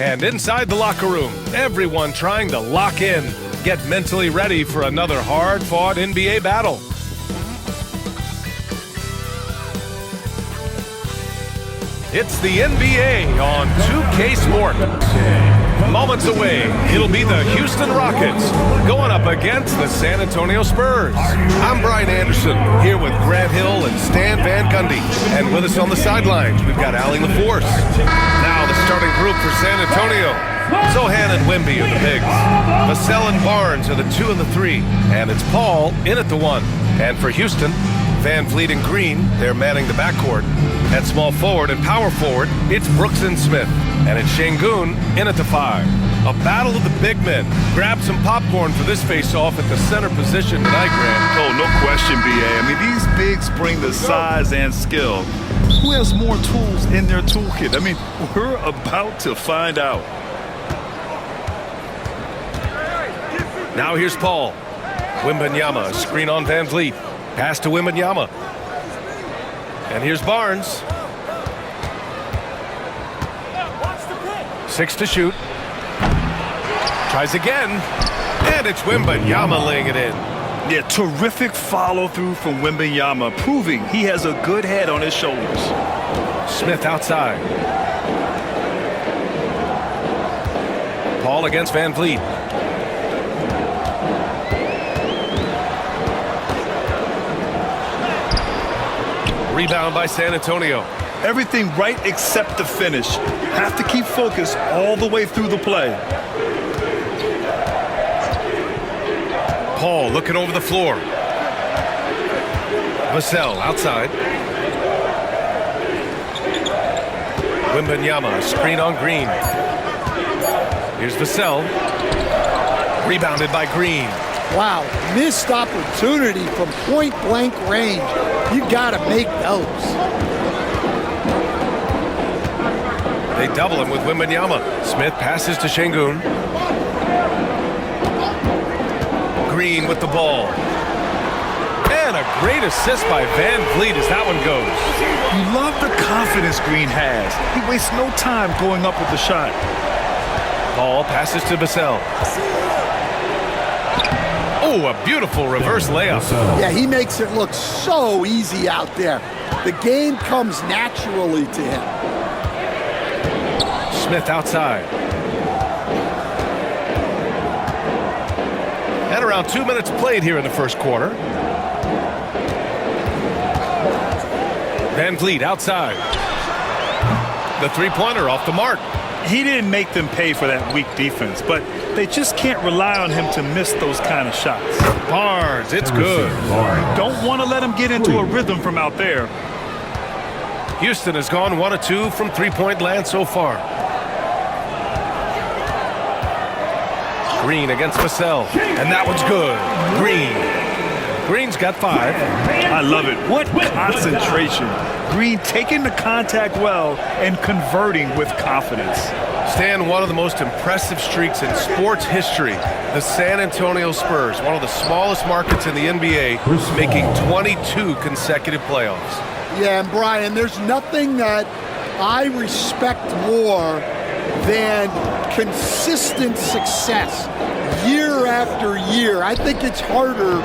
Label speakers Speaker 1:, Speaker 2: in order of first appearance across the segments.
Speaker 1: And inside the locker room, everyone trying to lock in, get mentally ready for another hard-fought NBA battle. It's the NBA on 2K Sport. Moments away, it'll be the Houston Rockets going up against the San Antonio Spurs. I'm Brian Anderson, here with Grant Hill and Stan Van Gundy. And with us on the sidelines, we've got Allie LaForce. Now the starting group for San Antonio. Zohan and Wemby are the bigs. Vassell and Barnes are the 2 and the 3. And it's Paul in at the 1. And for Houston, Van Vliet and Green, they're manning the backcourt. At small forward and power forward, it's Brooks and Smith. And it's Şengün in at the 5. A battle of the big men. Grab some popcorn for this face-off at the center position tonight, Grant.
Speaker 2: Oh, no question, B.A. I mean, these bigs bring the size and skill. Who has more tools in their toolkit? I mean, we're about to find out.
Speaker 1: Now here's Paul. Wembanyama, screen on Van Vliet. Pass to Wembanyama. And here's Barnes. 6 to shoot. Tries again. And it's Wembanyama laying it in.
Speaker 2: Yeah, terrific follow-through from Wembanyama, proving he has a good head on his shoulders.
Speaker 1: Smith outside. Paul against Van Vliet. Rebound by San Antonio.
Speaker 2: Everything right except the finish. Have to keep focus all the way through the play.
Speaker 1: Paul looking over the floor. Vassell outside. Wembanyama, screen on Green. Here's Vassell. Rebounded by Green.
Speaker 3: Wow, missed opportunity from point-blank range. You gotta make those.
Speaker 1: They double him with Wembanyama. Smith passes to Şengün. Green with the ball. And a great assist by Van Vliet as that one goes.
Speaker 2: You love the confidence Green has. He wastes no time going up with the shot.
Speaker 1: Paul passes to Vassell. Oh, a beautiful reverse layup.
Speaker 3: Yeah, he makes it look so easy out there. The game comes naturally to him.
Speaker 1: Smith outside. And around 2 minutes played here in the first quarter. Van Vliet outside. The three-pointer off the mark.
Speaker 2: He didn't make them pay for that weak defense, but they just can't rely on him to miss those kind of shots.
Speaker 1: Barnes, it's good.
Speaker 2: Don't want to let him get into a rhythm from out there.
Speaker 1: Houston has gone 1 of 2 from three-point land so far. Green against Vassell, and that one's good. Green's got 5.
Speaker 2: I love it. What concentration. Green taking the contact well and converting with confidence.
Speaker 1: Stan, one of the most impressive streaks in sports history. The San Antonio Spurs, one of the smallest markets in the NBA, making 22 consecutive playoffs.
Speaker 3: Yeah, and Brian, there's nothing that I respect more than consistent success year after year. I think it's harder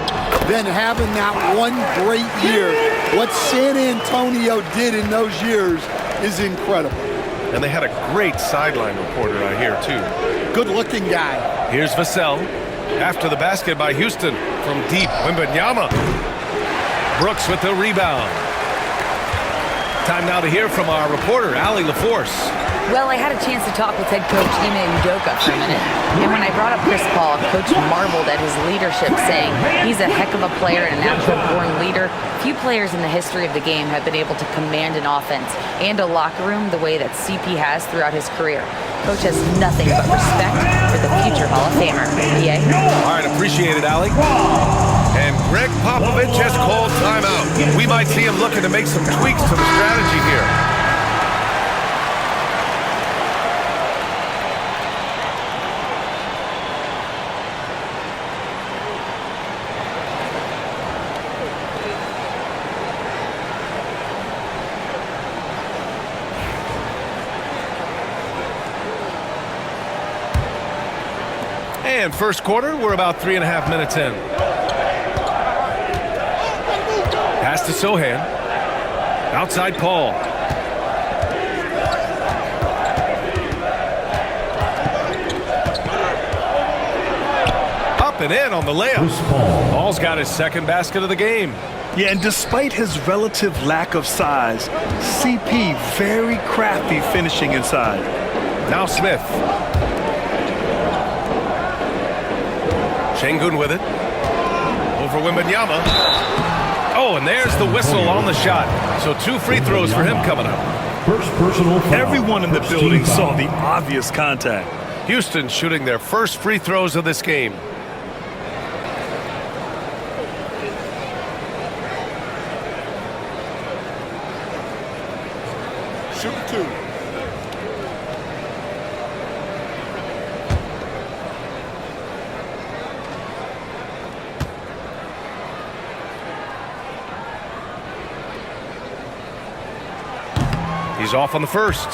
Speaker 3: than having that one great year. What San Antonio did in those years is incredible.
Speaker 1: And they had a great sideline reporter, I hear, too.
Speaker 3: Good-looking guy.
Speaker 1: Here's Vassell. After the basket by Houston from deep. Wembanyama. Brooks with the rebound. Time now to hear from our reporter, Allie LaForce.
Speaker 4: Well, I had a chance to talk with head coach Ime Udoka for a minute. And when I brought up Chris Paul, coach marveled at his leadership, saying he's a heck of a player and a natural-born leader. Few players in the history of the game have been able to command an offense and a locker room the way that CP has throughout his career. Coach has nothing but respect for the future Hall of Famer. BA?
Speaker 1: All right, appreciate it, Allie. And Greg Popovich has called timeout. We might see him looking to make some tweaks to the strategy here. And first quarter, we're about 3.5 minutes in. Pass to Sohan. Outside Paul. Up and in on the layup. Paul's got his second basket of the game.
Speaker 2: Yeah, and despite his relative lack of size, CP very crafty finishing inside.
Speaker 1: Now Smith. Şengün with it. Over Wembanyama. Oh, and there's the whistle on the shot. So 2 free throws for him coming up.
Speaker 5: First personal foul.
Speaker 2: Everyone in the building saw the obvious contact.
Speaker 1: Houston shooting their first free throws of this game.
Speaker 3: Shoot 2.
Speaker 1: He's off on the first.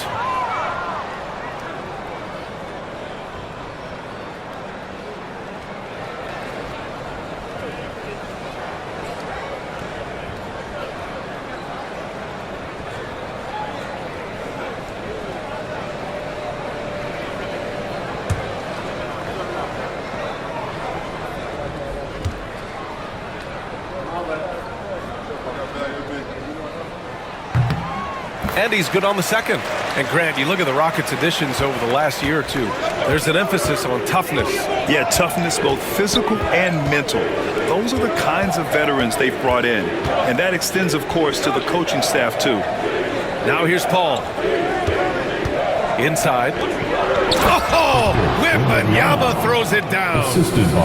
Speaker 1: And he's good on the second. And Grant, you look at the Rockets' additions over the last year or two. There's an emphasis on toughness.
Speaker 2: Yeah, toughness, both physical and mental. Those are the kinds of veterans they've brought in. And that extends, of course, to the coaching staff, too.
Speaker 1: Now here's Paul. Inside. Oh, Wembanyama throws it down.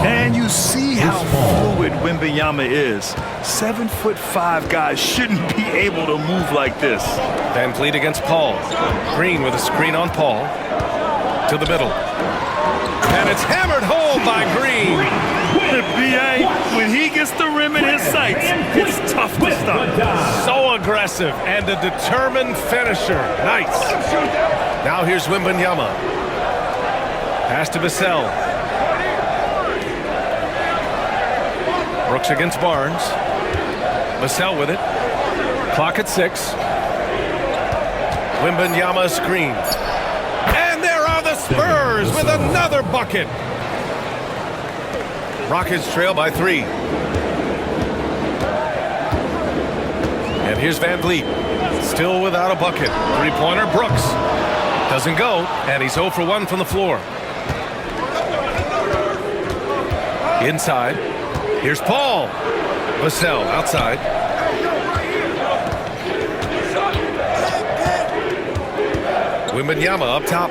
Speaker 2: And you see how fluid Wembanyama is. 7'5" guys shouldn't be able to move like this.
Speaker 1: Van Vliet against Paul. Green with a screen on Paul. To the middle. And it's hammered home by Green.
Speaker 2: B.A., when he gets the rim in his sights, it's tough to stop.
Speaker 1: So aggressive and a determined finisher. Nice. Now here's Wembanyama. Pass to Vassell. Brooks against Barnes. Vassell with it. Clock at 6. Wembanyama screen. And there are the Spurs with another bucket. Rockets trail by 3. And here's Van Vliet. Still without a bucket. 3-pointer, Brooks. Doesn't go, and he's 0 for 1 from the floor. Inside. Here's Paul. Vassell outside. Wembanyama up top.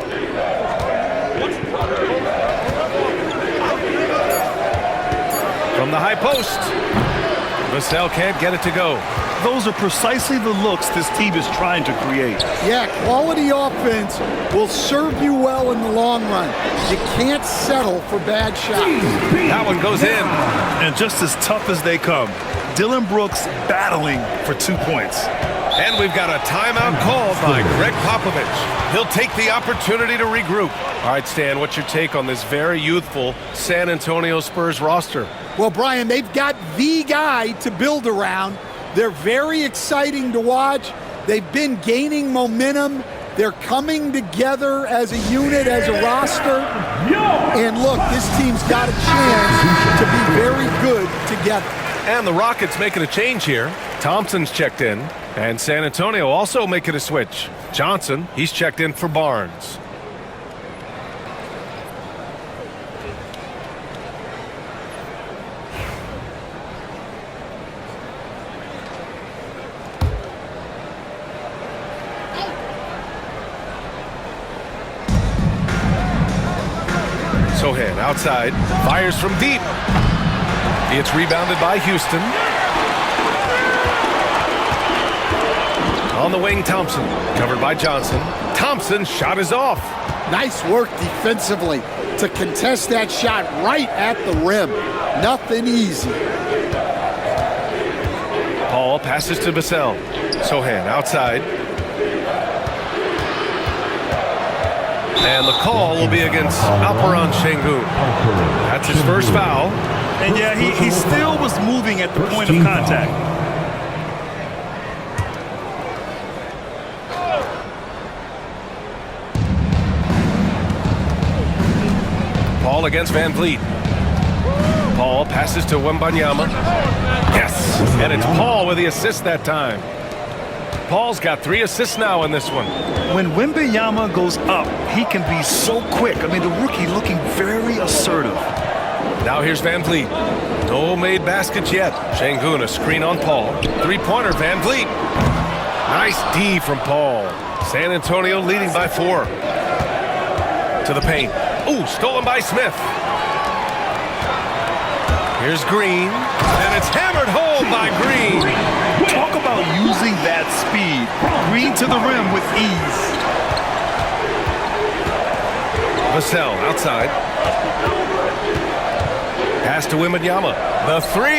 Speaker 1: From the high post. Vassell can't get it to go.
Speaker 2: Those are precisely the looks this team is trying to create.
Speaker 3: Yeah, quality offense will serve you well in the long run. You can't settle for bad shots.
Speaker 1: That one goes in.
Speaker 2: And just as tough as they come, Dillon Brooks battling for 2 points.
Speaker 1: And we've got a timeout called by Greg Popovich. He'll take the opportunity to regroup. All right, Stan, what's your take on this very youthful San Antonio Spurs roster?
Speaker 3: Well, Brian, they've got the guy to build around. They're very exciting to watch. They've been gaining momentum. They're coming together as a unit, as a roster. And look, this team's got a chance to be very good together.
Speaker 1: And the Rockets making a change here. Thompson's checked in. And San Antonio also making a switch. Johnson, he's checked in for Barnes. Sohan outside, fires from deep. It's rebounded by Houston. On the wing, Thompson, covered by Johnson. Thompson's shot is off.
Speaker 3: Nice work defensively to contest that shot right at the rim. Nothing easy.
Speaker 1: Paul passes to Vassell. Sohan outside. And the call will be against Alperen Şengün. That's his first foul.
Speaker 2: And yeah, he still was moving at the point of contact.
Speaker 1: Paul against Van Vliet. Paul passes to Wembanyama. Yes, and it's Paul with the assist that time. Paul's got 3 assists now in this one.
Speaker 2: When Wembanyama goes up, he can be so quick. I mean, the rookie looking very assertive.
Speaker 1: Now here's Van Vliet. No made baskets yet. Şengün, a screen on Paul. 3-pointer, Van Vliet. Nice D from Paul. San Antonio leading by 4. To the paint. Ooh, stolen by Smith. Here's Green, and it's hammered home by Green.
Speaker 2: Talk about using that speed. Green to the rim with ease.
Speaker 1: Vassell outside. Pass to Wembanyama. The 3.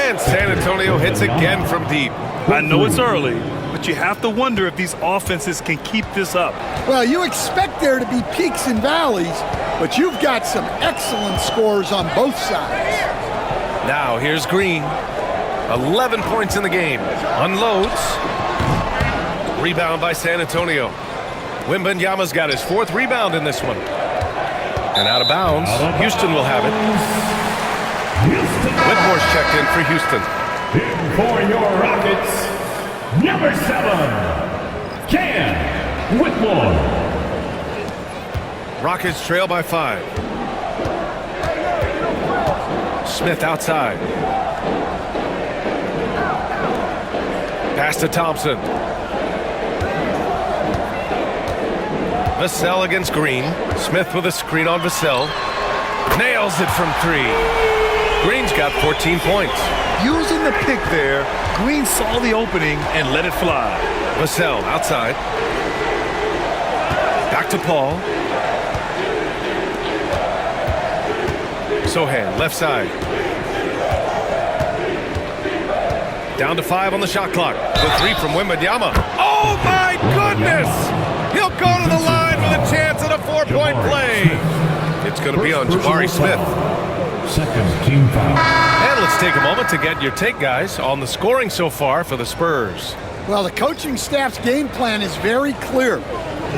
Speaker 1: And San Antonio hits again from deep.
Speaker 2: I know it's early, but you have to wonder if these offenses can keep this up.
Speaker 3: Well, you expect there to be peaks and valleys, but you've got some excellent scores on both sides.
Speaker 1: Now here's Green. 11 points in the game. Unloads. Rebound by San Antonio. Wembanyama's got his 4th rebound in this one. And out of bounds. Houston will have it. Whitmore's checked in for Houston.
Speaker 5: In for your Rockets, number 7, Cam Whitmore.
Speaker 1: Rockets trail by 5. Smith outside. Pass to Thompson. Vassell against Green. Smith with a screen on Vassell. Nails it from 3. Green's got 14 points.
Speaker 2: Using the pick there, Green saw the opening and let it fly.
Speaker 1: Vassell outside. Back to Paul. Sohan left side. Down to 5 on the shot clock. The 3 from Wembanyama. Oh my goodness! He'll go to the line with a chance at a 4-point play. It's going to be on Jabari Smith.
Speaker 5: Second team foul.
Speaker 1: And let's take a moment to get your take, guys, on the scoring so far for the Spurs.
Speaker 3: Well, the coaching staff's game plan is very clear.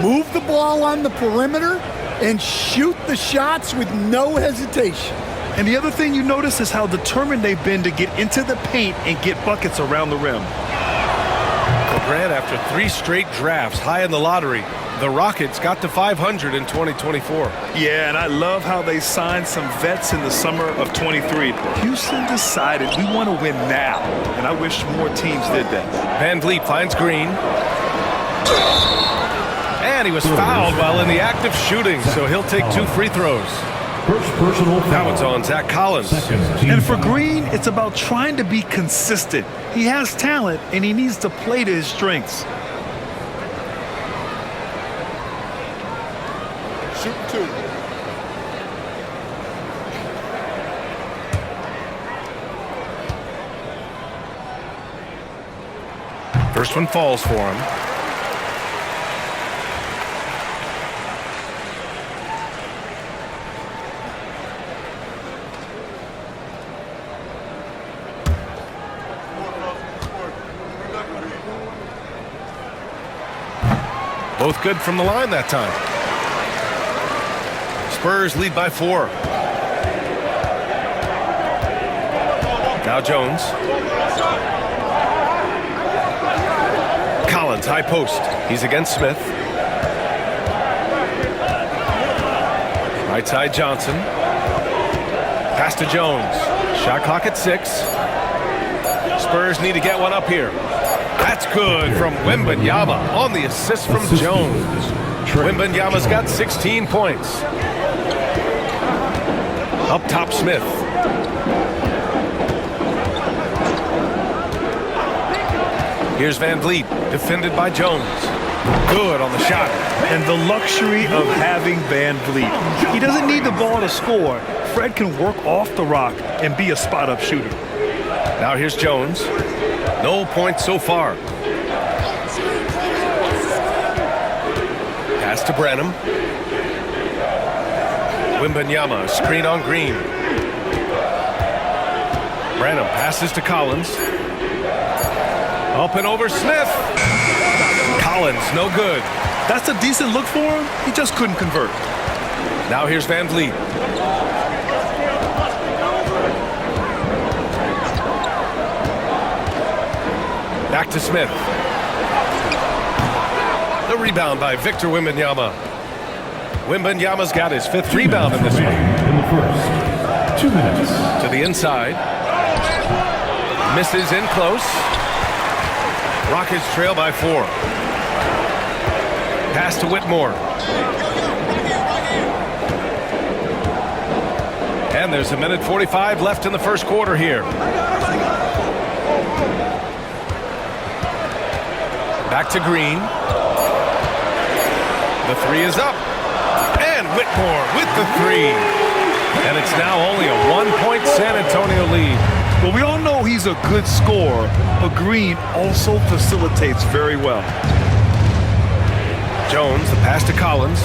Speaker 3: Move the ball on the perimeter and shoot the shots with no hesitation.
Speaker 2: And the other thing you notice is how determined they've been to get into the paint and get buckets around the rim.
Speaker 1: Well, Grant, after 3 straight drafts high in the lottery, the Rockets got to 500 in 2024.
Speaker 2: Yeah, and I love how they signed some vets in the summer of 23. Houston decided we want to win now, and I wish more teams did that.
Speaker 1: Van Vliet finds Green. And he was fouled while in the act of shooting, so he'll take 2 free throws.
Speaker 5: First personal foul.
Speaker 1: Now it's on Zach Collins.
Speaker 5: Second team
Speaker 2: And for
Speaker 5: foul.
Speaker 2: Green, it's about trying to be consistent. He has talent, and he needs to play to his strengths.
Speaker 3: Shoot 2.
Speaker 1: First one falls for him. Both good from the line that time. Spurs lead by 4. Now Jones. Collins, high post. He's against Smith. Right side Johnson. Pass to Jones. Shot clock at 6. Spurs need to get one up here. That's good from Wembanyama on the assist from Jones. Wembanyama's got 16 points. Up top, Smith. Here's Van Vliet, defended by Jones. Good on the shot.
Speaker 2: And the luxury of having Van Vliet. He doesn't need the ball to score. Fred can work off the rock and be a spot-up shooter.
Speaker 1: Now here's Jones. No points so far. Pass to Branham. Wembanyama, screen on Green. Branham passes to Collins. Up and over Smith. Collins, no good.
Speaker 2: That's a decent look for him. He just couldn't convert.
Speaker 1: Now here's Van Vliet. Back to Smith. The rebound by Victor Wembanyama. Wembanyama's got his 5th rebound in this one.
Speaker 5: In the first 2 minutes.
Speaker 1: To the inside. Misses in close. Rockets trail by 4. Pass to Whitmore. And there's 1:45 left in the first quarter here. Back to Green. The 3 is up. And Whitmore with the 3. And it's now only a 1-point San Antonio lead.
Speaker 2: Well, we all know he's a good scorer, but Green also facilitates very well.
Speaker 1: Jones, the pass to Collins.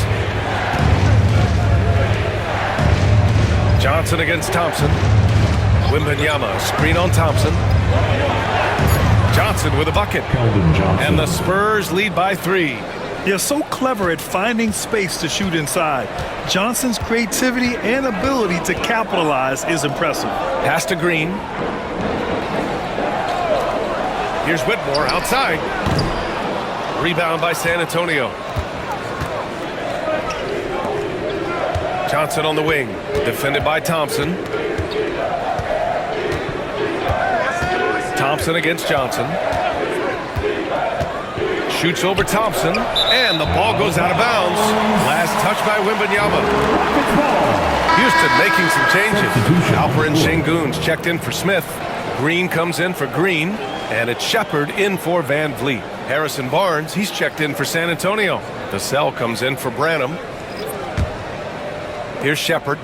Speaker 1: Johnson against Thompson. Wembanyama, screen on Thompson. Johnson with a bucket. And the Spurs lead by 3.
Speaker 2: They're so clever at finding space to shoot inside. Johnson's creativity and ability to capitalize is impressive.
Speaker 1: Pass to Green. Here's Whitmore outside. Rebound by San Antonio. Johnson on the wing. Defended by Thompson. Thompson against Johnson. Shoots over Thompson. And the ball goes out of bounds. Last touch by Wembanyama. Houston making some changes. Alperen Sengun's checked in for Smith. Green comes in for Green. And it's Shepard in for Van Vliet. Harrison Barnes, he's checked in for San Antonio. Vassell comes in for Branham. Here's Shepard.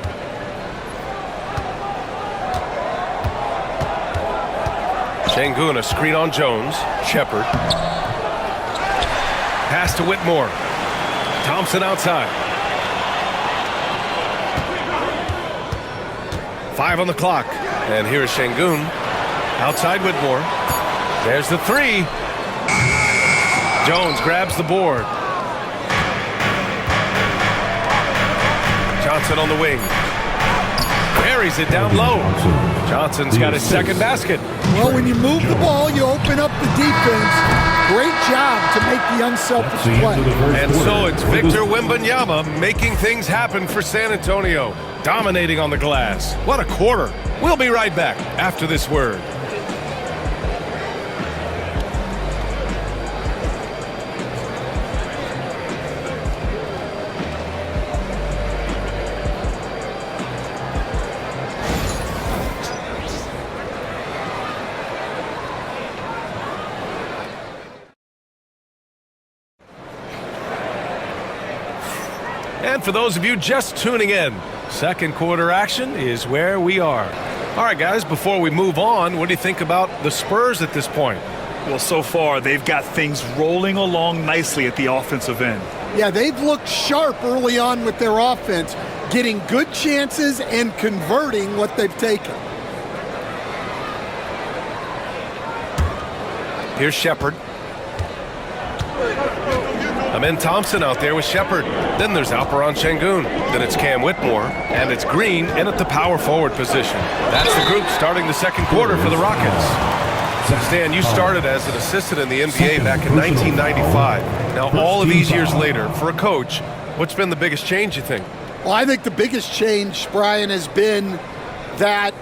Speaker 1: Sengun, a screen on Jones. Shepard. Pass to Whitmore. Thompson outside. 5 on the clock. And here's Sengun. Outside Whitmore. There's the 3. Jones grabs the board. Johnson on the wing. Buries it down low. Johnson's got his 2nd basket.
Speaker 3: Well, when you move the ball, you open up the defense. Great job to make the unselfish play.
Speaker 1: And so it's Victor Wembanyama making things happen for San Antonio. Dominating on the glass. What a quarter. We'll be right back after this word. And for those of you just tuning in, second quarter action is where we are. All right, guys, before we move on, what do you think about the Spurs at this point?
Speaker 2: Well, so far, they've got things rolling along nicely at the offensive end.
Speaker 3: Yeah, they've looked sharp early on with their offense, getting good chances and converting what they've taken.
Speaker 1: Here's Shepard. Amen Thompson out there with Shepard. Then there's Alperen Sengun. Then it's Cam Whitmore. And it's Green in at the power forward position. That's the group starting the second quarter for the Rockets. Stan, you started as an assistant in the NBA back in 1995. Now, all of these years later, for a coach, what's been the biggest change, you think?
Speaker 3: Well, I think the biggest change, Brian, has been that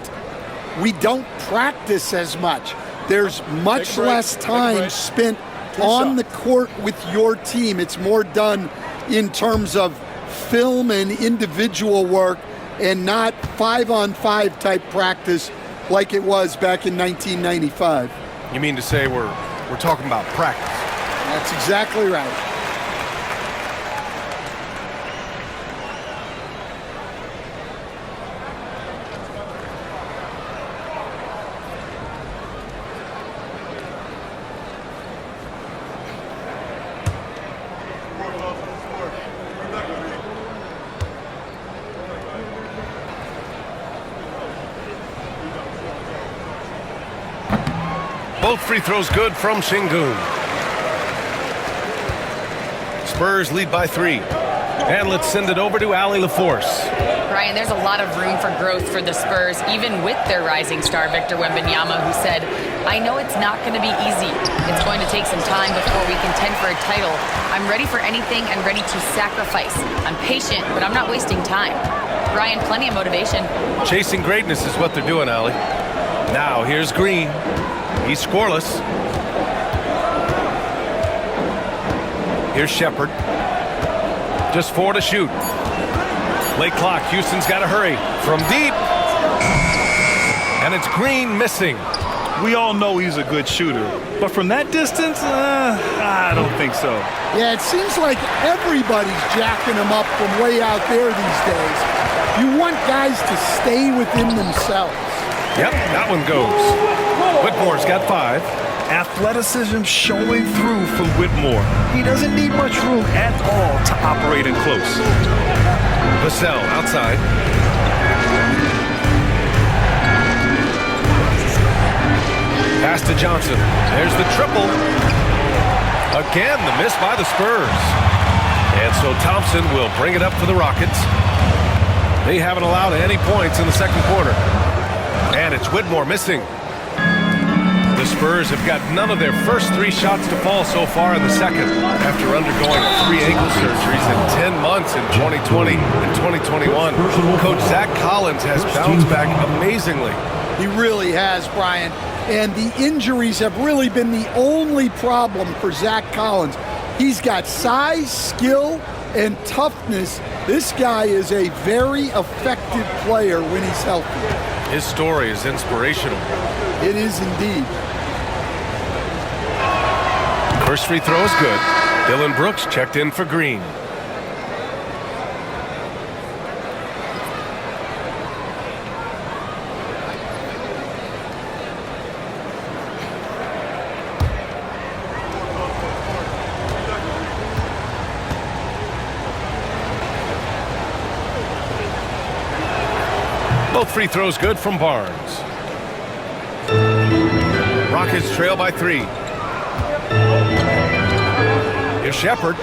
Speaker 3: we don't practice as much. There's much less time spent on the court with your team. It's more done in terms of film and individual work and not 5-on-5 type practice like it was back in 1995.
Speaker 1: You mean to say we're talking about practice?
Speaker 3: That's exactly right.
Speaker 1: Both free throws good from Şengün. Spurs lead by 3. And let's send it over to Allie LaForce.
Speaker 4: Brian, there's a lot of room for growth for the Spurs, even with their rising star, Victor Wembanyama, who said, I know it's not going to be easy. It's going to take some time before we contend for a title. I'm ready for anything and ready to sacrifice. I'm patient, but I'm not wasting time. Brian, plenty of motivation.
Speaker 1: Chasing greatness is what they're doing, Allie. Now, here's Green. He's scoreless. Here's Shepherd. Just 4 to shoot. Late clock. Houston's got to hurry. From deep. And it's Green missing.
Speaker 2: We all know he's a good shooter, but from that distance, I don't think so.
Speaker 3: Yeah, it seems like everybody's jacking him up from way out there these days. You want guys to stay within themselves.
Speaker 1: Yep, that one goes. Whitmore's got 5.
Speaker 2: Athleticism showing through from Whitmore. He doesn't need much room at all to operate in close.
Speaker 1: Vassell outside. Pass to Johnson. There's the triple. Again, the miss by the Spurs. And so Thompson will bring it up for the Rockets. They haven't allowed any points in the second quarter. And it's Whitmore missing. The Spurs have got none of their first 3 shots to fall so far in the second after undergoing 3 ankle surgeries in 10 months in 2020 and 2021. Coach Zach Collins has bounced back amazingly.
Speaker 3: He really has, Brian. And the injuries have really been the only problem for Zach Collins. He's got size, skill, and toughness. This guy is a very effective player when he's healthy.
Speaker 1: His story is inspirational.
Speaker 3: It is indeed.
Speaker 1: First free throw is good. Dylan Brooks checked in for Green. Both free throws good from Barnes. Rockets trail by 3. Here's Shepherd.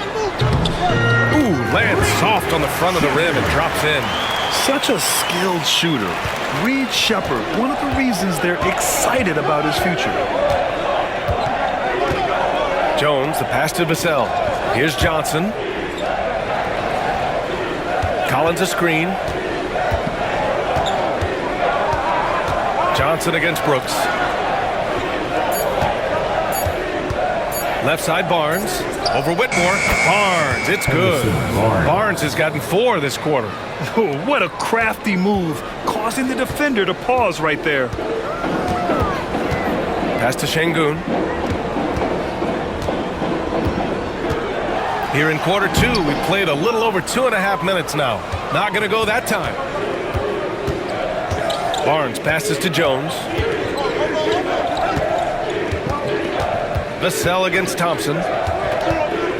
Speaker 1: Ooh, lands soft on the front of the rim and drops in.
Speaker 2: Such a skilled shooter. Reed Shepherd, one of the reasons they're excited about his future.
Speaker 1: Jones, the pass to Vassell. Here's Johnson. Collins a screen. Johnson against Brooks. Left side Barnes. Over Whitmore. Barnes, it's good. Barnes has gotten 4 this quarter.
Speaker 2: Oh, what a crafty move, causing the defender to pause right there.
Speaker 1: Pass to Şengün. Here in quarter 2, we played a little over 2.5 minutes now. Not going to go that time. Barnes passes to Jones. Vassell against Thompson.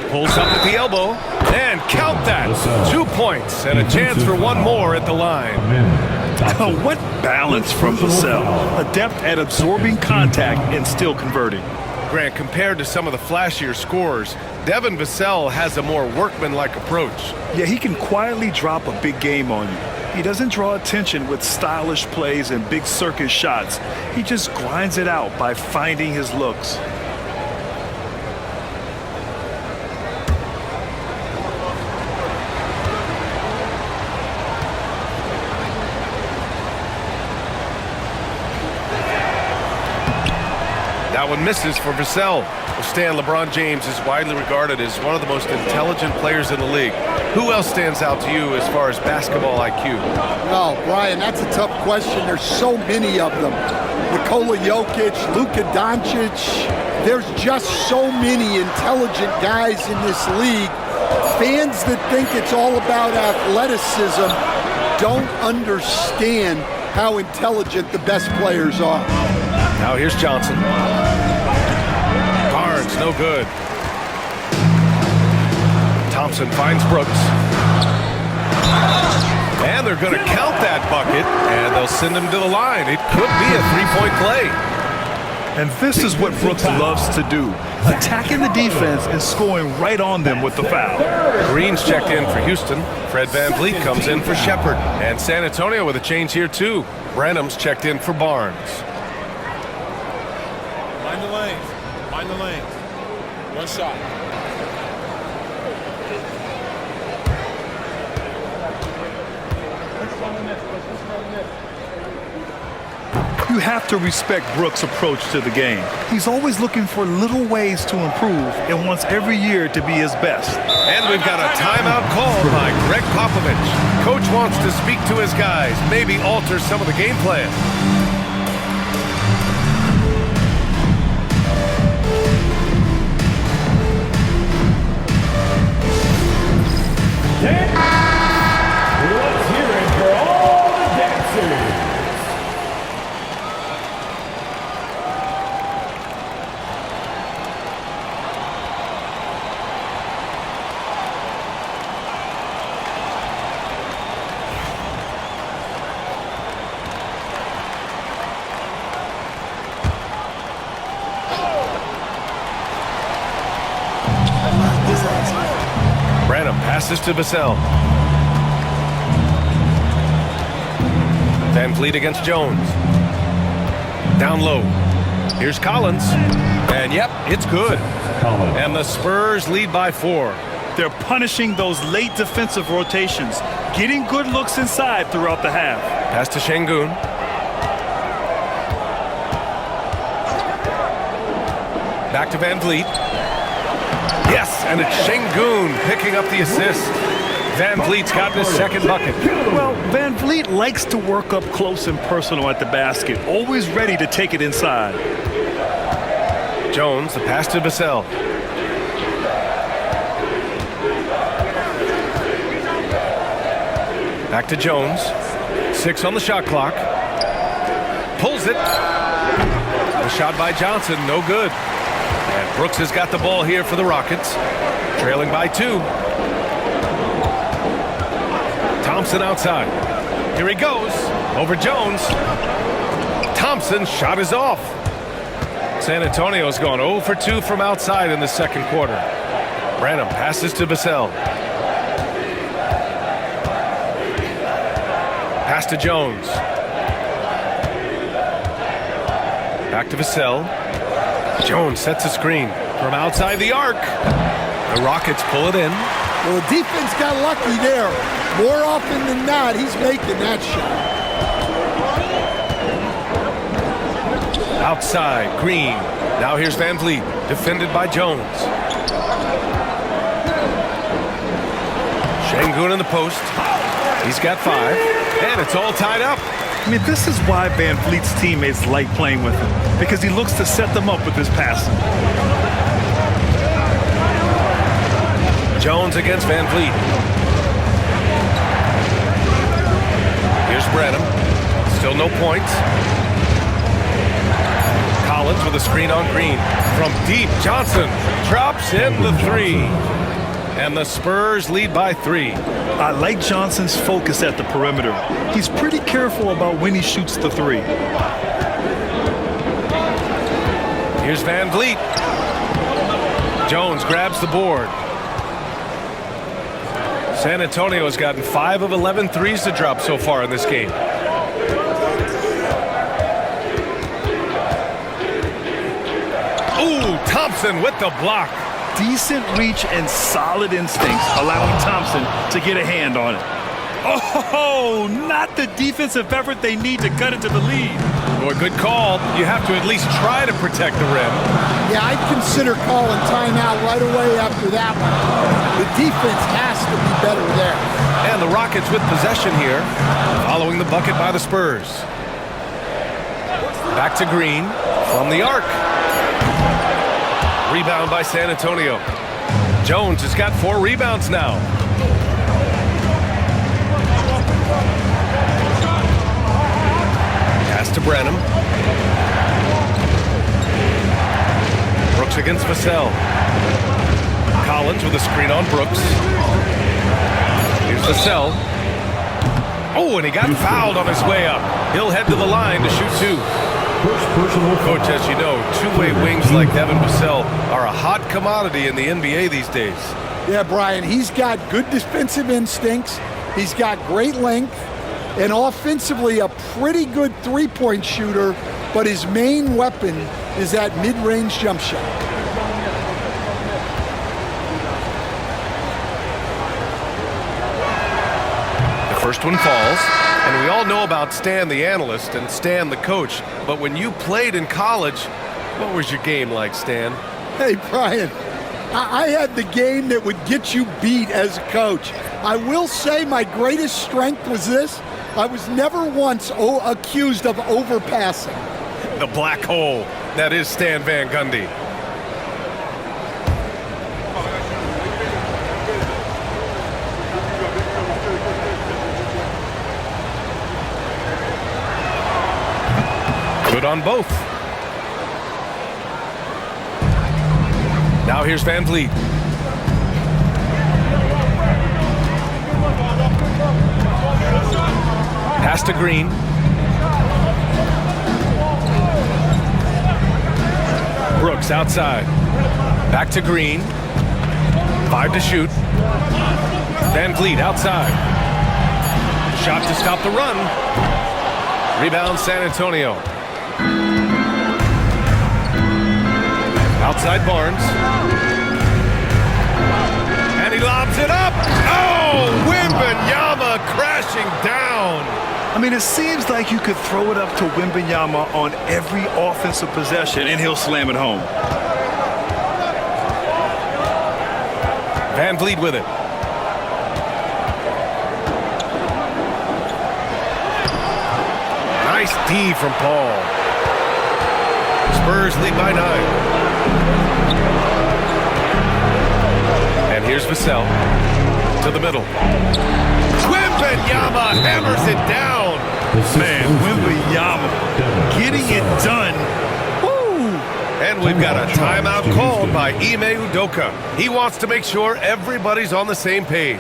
Speaker 1: Pulls up at the elbow. And count that. 2 points and a chance for one more at the line.
Speaker 2: Oh, what balance from Vassell. Adept at absorbing contact and still converting.
Speaker 1: Grant, compared to some of the flashier scorers, Devin Vassell has a more workmanlike approach.
Speaker 2: Yeah, he can quietly drop a big game on you. He doesn't draw attention with stylish plays and big circus shots. He just grinds it out by finding his looks.
Speaker 1: That one misses for Vassell. Stan, LeBron James is widely regarded as one of the most intelligent players in the league. Who else stands out to you as far as basketball IQ?
Speaker 3: Oh, Brian, that's a tough question. There's so many of them. Nikola Jokic, Luka Doncic. There's just so many intelligent guys in this league. Fans that think it's all about athleticism don't understand how intelligent the best players are.
Speaker 1: Now here's Johnson. Barnes, no good. Thompson finds Brooks. And they're going to count that bucket, and they'll send him to the line. It could be a 3-point play.
Speaker 2: And this is what Brooks loves to do, attacking the defense and scoring right on them with the foul.
Speaker 1: Green's checked in for Houston. Fred VanVleet comes in for Shepard. And San Antonio with a change here too. Branham's checked in for Barnes.
Speaker 6: Mind the lanes. Mind the lanes. One shot.
Speaker 2: You have to respect Brooks' approach to the game. He's always looking for little ways to improve and wants every year to be his best.
Speaker 1: And we've got a timeout called by Greg Popovich. Coach wants to speak to his guys, maybe alter some of the game plan.
Speaker 5: Let's hear it for all the dancers.
Speaker 1: Branham passes to Vassell. VanVleet against Jones. Down low. Here's Collins. And yep, it's good. And the Spurs lead by 4.
Speaker 2: They're punishing those late defensive rotations, getting good looks inside throughout the half.
Speaker 1: Pass to Şengün. Back to VanVleet. Yes, and it's Şengün picking up the assist. VanVleet's gotten his second bucket.
Speaker 2: Well, VanVleet likes to work up close and personal at the basket, always ready to take it inside.
Speaker 1: Jones, the pass to Vassell. Back to Jones. 6 on the shot clock. Pulls it. The shot by Johnson, no good. And Brooks has got the ball here for the Rockets. Trailing by 2. Thompson outside. Here he goes. Over Jones. Thompson's shot is off. San Antonio's gone 0 for 2 from outside in the second quarter. Branham passes to Vassell. Pass to Jones. Back to Vassell. Jones sets a screen from outside the arc. The Rockets pull it in.
Speaker 3: Well, the defense got lucky there. More often than not, he's making that shot.
Speaker 1: Outside, Green. Now here's VanVleet, defended by Jones. Şengün in the post. He's got 5, and it's all tied up.
Speaker 2: I mean, this is why VanVleet's teammates like playing with him, because he looks to set them up with his passing.
Speaker 1: Jones against VanVleet. Here's Branham. Still no points. Collins with a screen on Green. From deep, Johnson drops in the 3. And the Spurs lead by 3.
Speaker 2: I like Johnson's focus at the perimeter. He's pretty careful about when he shoots the 3.
Speaker 1: Here's VanVleet. Jones grabs the board. San Antonio has gotten 5 of 11 threes to drop so far in this game. Ooh, Thompson with the block.
Speaker 2: Decent reach and solid instincts, allowing Thompson to get a hand on it. Oh, not the defensive effort they need to cut into the lead.
Speaker 1: Boy, good call. You have to at least try to protect the rim.
Speaker 3: Yeah, I'd consider calling timeout right away after that one. The defense has to be better there.
Speaker 1: And the Rockets with possession here, following the bucket by the Spurs. Back to Green from the arc. Rebound by San Antonio. Jones has got 4 rebounds now. Pass to Branham. Brooks against Vassell. Collins with a screen on Brooks. Here's Vassell. Oh, and he got fouled on his way up. He'll head to the line to shoot 2.
Speaker 5: First personal foul.
Speaker 1: Coach, as you know, two-way wings like Devin Vassell are a hot commodity in the NBA these days.
Speaker 3: Yeah, Brian, he's got good defensive instincts. He's got great length. And offensively, a pretty good three-point shooter, but his main weapon is that mid-range jump shot.
Speaker 1: The first one falls, and we all know about Stan the analyst and Stan the coach, but when you played in college, what was your game like, Stan?
Speaker 3: Hey, Brian, I had the game that would get you beat as a coach. I will say my greatest strength was this. I was never once accused of overpassing.
Speaker 1: The black hole. That is Stan Van Gundy. Good on both. Now here's Van Vliet. Pass to Green. Brooks outside. Back to Green. 5 to shoot. Van Vliet outside. Shot to stop the run. Rebound San Antonio. Outside Barnes. And he lobs it up. Oh, Wembanyama crashing down.
Speaker 2: I mean, it seems like you could throw it up to Wembanyama on every offensive possession, and he'll slam it home.
Speaker 1: Van Vliet with it. Nice D from Paul. Spurs lead by 9. And here's Vassell to the middle. Wembanyama hammers it down.
Speaker 2: Man, Wembanyama getting it done. Woo!
Speaker 1: And we've got a timeout called by Ime Udoka. He wants to make sure everybody's on the same page.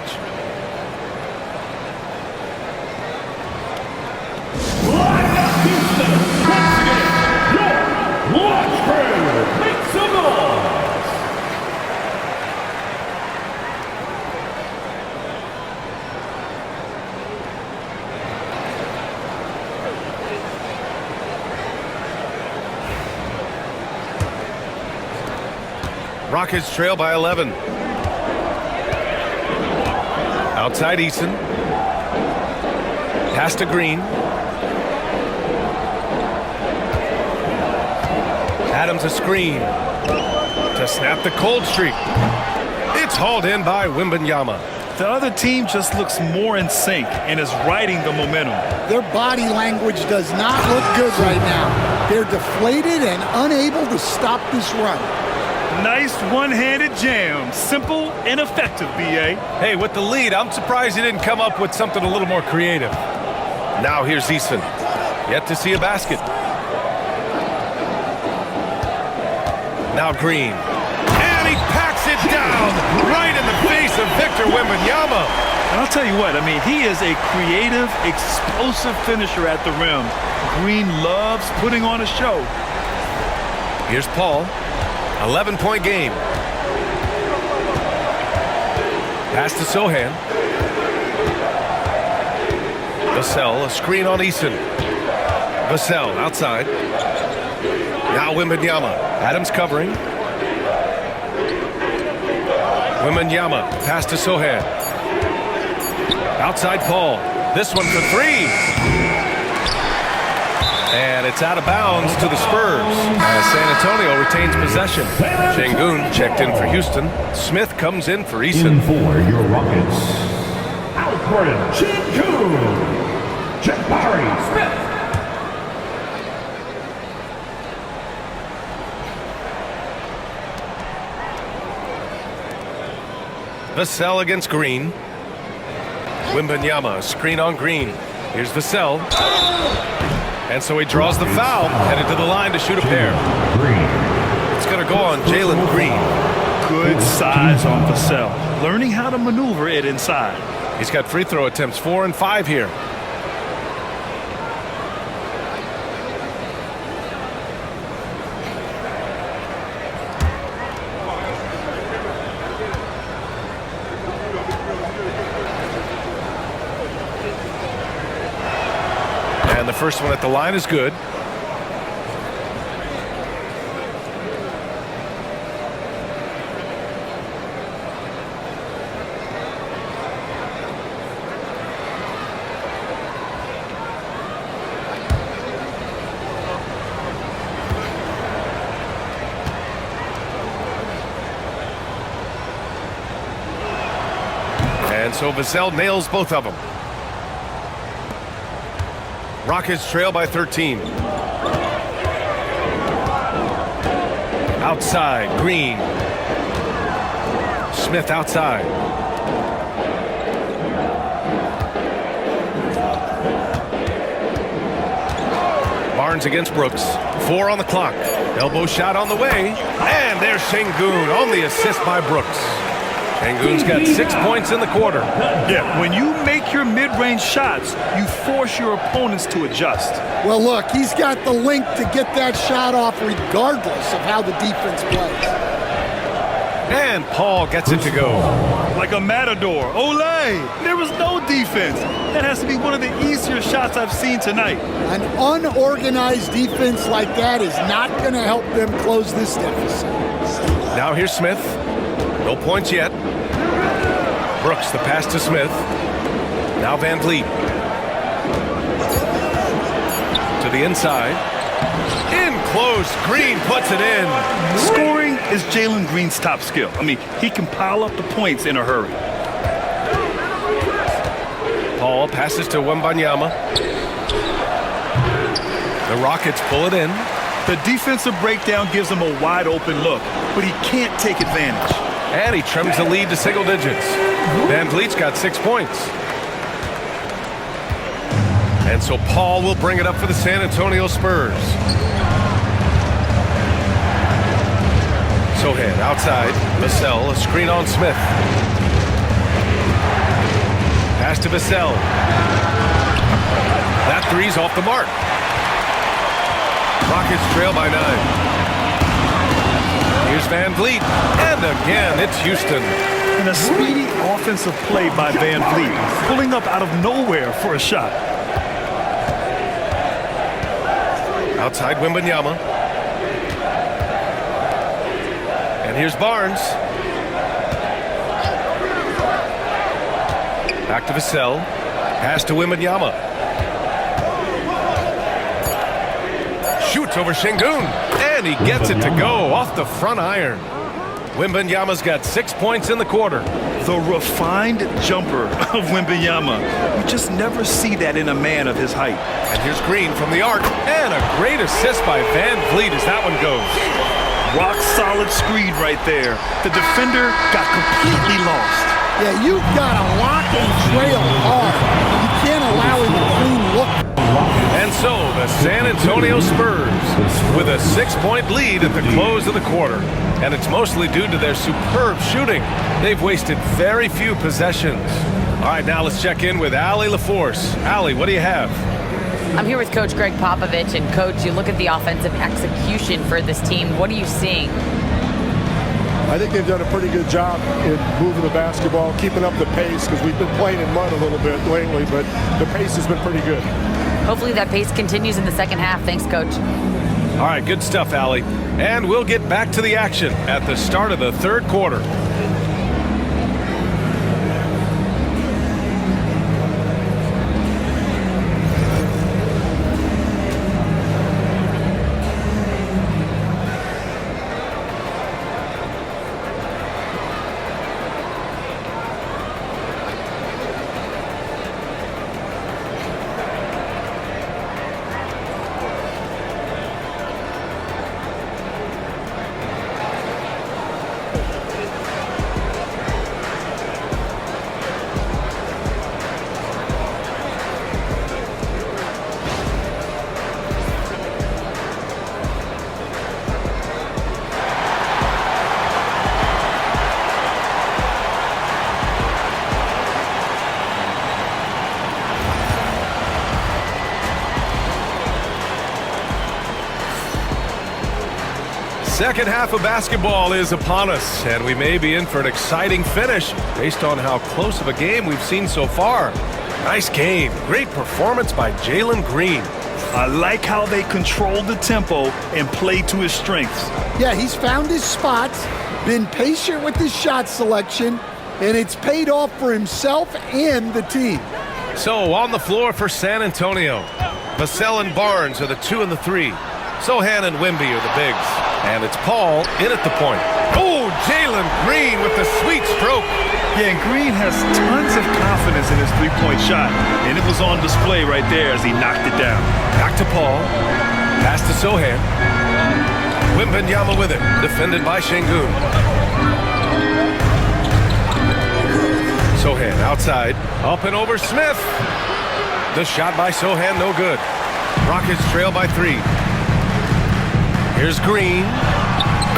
Speaker 1: Rockets trail by 11. Outside Eason. Pass to Green. Adams a screen to snap the cold streak. It's hauled in by Wembanyama.
Speaker 2: The other team just looks more in sync and is riding the momentum.
Speaker 3: Their body language does not look good right now. They're deflated and unable to stop this run.
Speaker 2: Nice one-handed jam. Simple and effective, B.A.
Speaker 1: Hey, with the lead, I'm surprised he didn't come up with something a little more creative. Now here's Eason. Yet to see a basket. Now Green. And he packs it down right in the face of Victor Wembanyama.
Speaker 2: And I'll tell you what, I mean, he is a creative, explosive finisher at the rim. Green loves putting on a show.
Speaker 1: Here's Paul. 11-point game. Pass to Sohan. Vassell, a screen on Eason. Vassell outside. Now Wembanyama. Adams covering. Wembanyama. Pass to Sohan. Outside Paul. This one for 3. And it's out of bounds to the Spurs as San Antonio retains possession. Şengün checked in for Houston. Smith comes in for Eason.
Speaker 5: In for your Rockets, Alfred Şengün, Jabari Smith.
Speaker 1: Vassell against Green. Wembanyama, screen on Green. Here's Vassell. And so he draws the foul, headed to the line to shoot a pair. It's going to go on Jalen Green.
Speaker 2: Good size on Vassell. Learning how to maneuver it inside.
Speaker 1: He's got free throw attempts 4 and 5 here. And the first one at the line is good. And so Vassell nails both of them. Rockets trail by 13. Outside, Green. Smith outside. Barnes against Brooks. 4 on the clock. Elbow shot on the way. And there's Şengün on the assist by Brooks. Şengün's got 6 points in the quarter.
Speaker 2: Yeah, when you make your mid-range shots, you force your opponents to adjust.
Speaker 3: Well, look, he's got the link to get that shot off regardless of how the defense plays.
Speaker 1: And Paul gets it to go.
Speaker 2: Like a matador. Olé! There was no defense. That has to be one of the easier shots I've seen tonight.
Speaker 3: An unorganized defense like that is not going to help them close this deficit.
Speaker 1: Now here's Smith. No points yet. Brooks, the pass to Smith. Now Van Vliet. To the inside. In close. Green puts it in.
Speaker 2: Scoring is Jalen Green's top skill. I mean, he can pile up the points in a hurry.
Speaker 1: Paul passes to Wembanyama. The Rockets pull it in.
Speaker 2: The defensive breakdown gives him a wide open look, but he can't take advantage.
Speaker 1: And he trims the lead to single digits. Van Vliet's got 6 points. And so Paul will bring it up for the San Antonio Spurs. Sohan outside. Vassell, a screen on Smith. Pass to Vassell. That three's off the mark. Rockets trail by 9. Here's Van Vliet, and again, it's Houston.
Speaker 2: And a speedy offensive play by Van Vliet, pulling up out of nowhere for a shot.
Speaker 1: Outside Wembanyama. And here's Barnes. Back to Vassell. Pass to Wembanyama. Shoots over Şengün, and he gets it to go off the front iron. Wembanyama's got 6 points in the quarter.
Speaker 2: The refined jumper of Wembanyama. You just never see that in a man of his height.
Speaker 1: And here's Green from the arc, and a great assist by Van Vliet as that one goes.
Speaker 2: Rock solid screen right there. The defender got completely lost.
Speaker 3: Yeah, you've got to lock and trail hard. You can't allow him a clean look.
Speaker 1: And so the San Antonio Spurs with a 6-point lead at the close of the quarter. And it's mostly due to their superb shooting. They've wasted very few possessions. All right, now let's check in with Allie LaForce. Allie, what do you have?
Speaker 4: I'm here with Coach Greg Popovich. And, Coach, you look at the offensive execution for this team. What are you seeing?
Speaker 7: I think they've done a pretty good job in moving the basketball, keeping up the pace, because we've been playing in mud a little bit lately, but the pace has been pretty good.
Speaker 4: Hopefully that pace continues in the second half. Thanks, Coach.
Speaker 1: All right, good stuff, Allie. And we'll get back to the action at the start of the third quarter. Second half of basketball is upon us, and we may be in for an exciting finish based on how close of a game we've seen so far. Nice game. Great performance by Jalen Green.
Speaker 2: I like how they control the tempo and play to his strengths.
Speaker 3: Yeah, he's found his spots, been patient with his shot selection, and it's paid off for himself and the team.
Speaker 1: So on the floor for San Antonio, Vassell and Barnes are the 2 and the 3. Sohan and Wemby are the bigs. And it's Paul in at the point. Oh, Jalen Green with the sweet stroke.
Speaker 2: Yeah, and Green has tons of confidence in his three-point shot, and it was on display right there as he knocked it down.
Speaker 1: Back to Paul. Pass to Sohan. Wembanyama with it. Defended by Şengün. Sohan outside. Up and over Smith. The shot by Sohan, no good. Rockets trail by 3. Here's Green.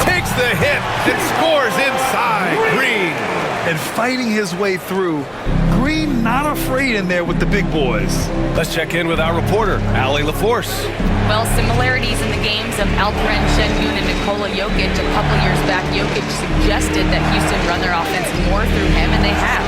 Speaker 1: Takes the hit and scores inside. Green.
Speaker 2: And fighting his way through. Green not afraid in there with the big boys.
Speaker 1: Let's check in with our reporter, Allie LaForce.
Speaker 4: Well, similarities in the games of Alperen Şengün and Nikola Jokic. A couple years back, Jokic suggested that Houston run their offense more through him, and they have.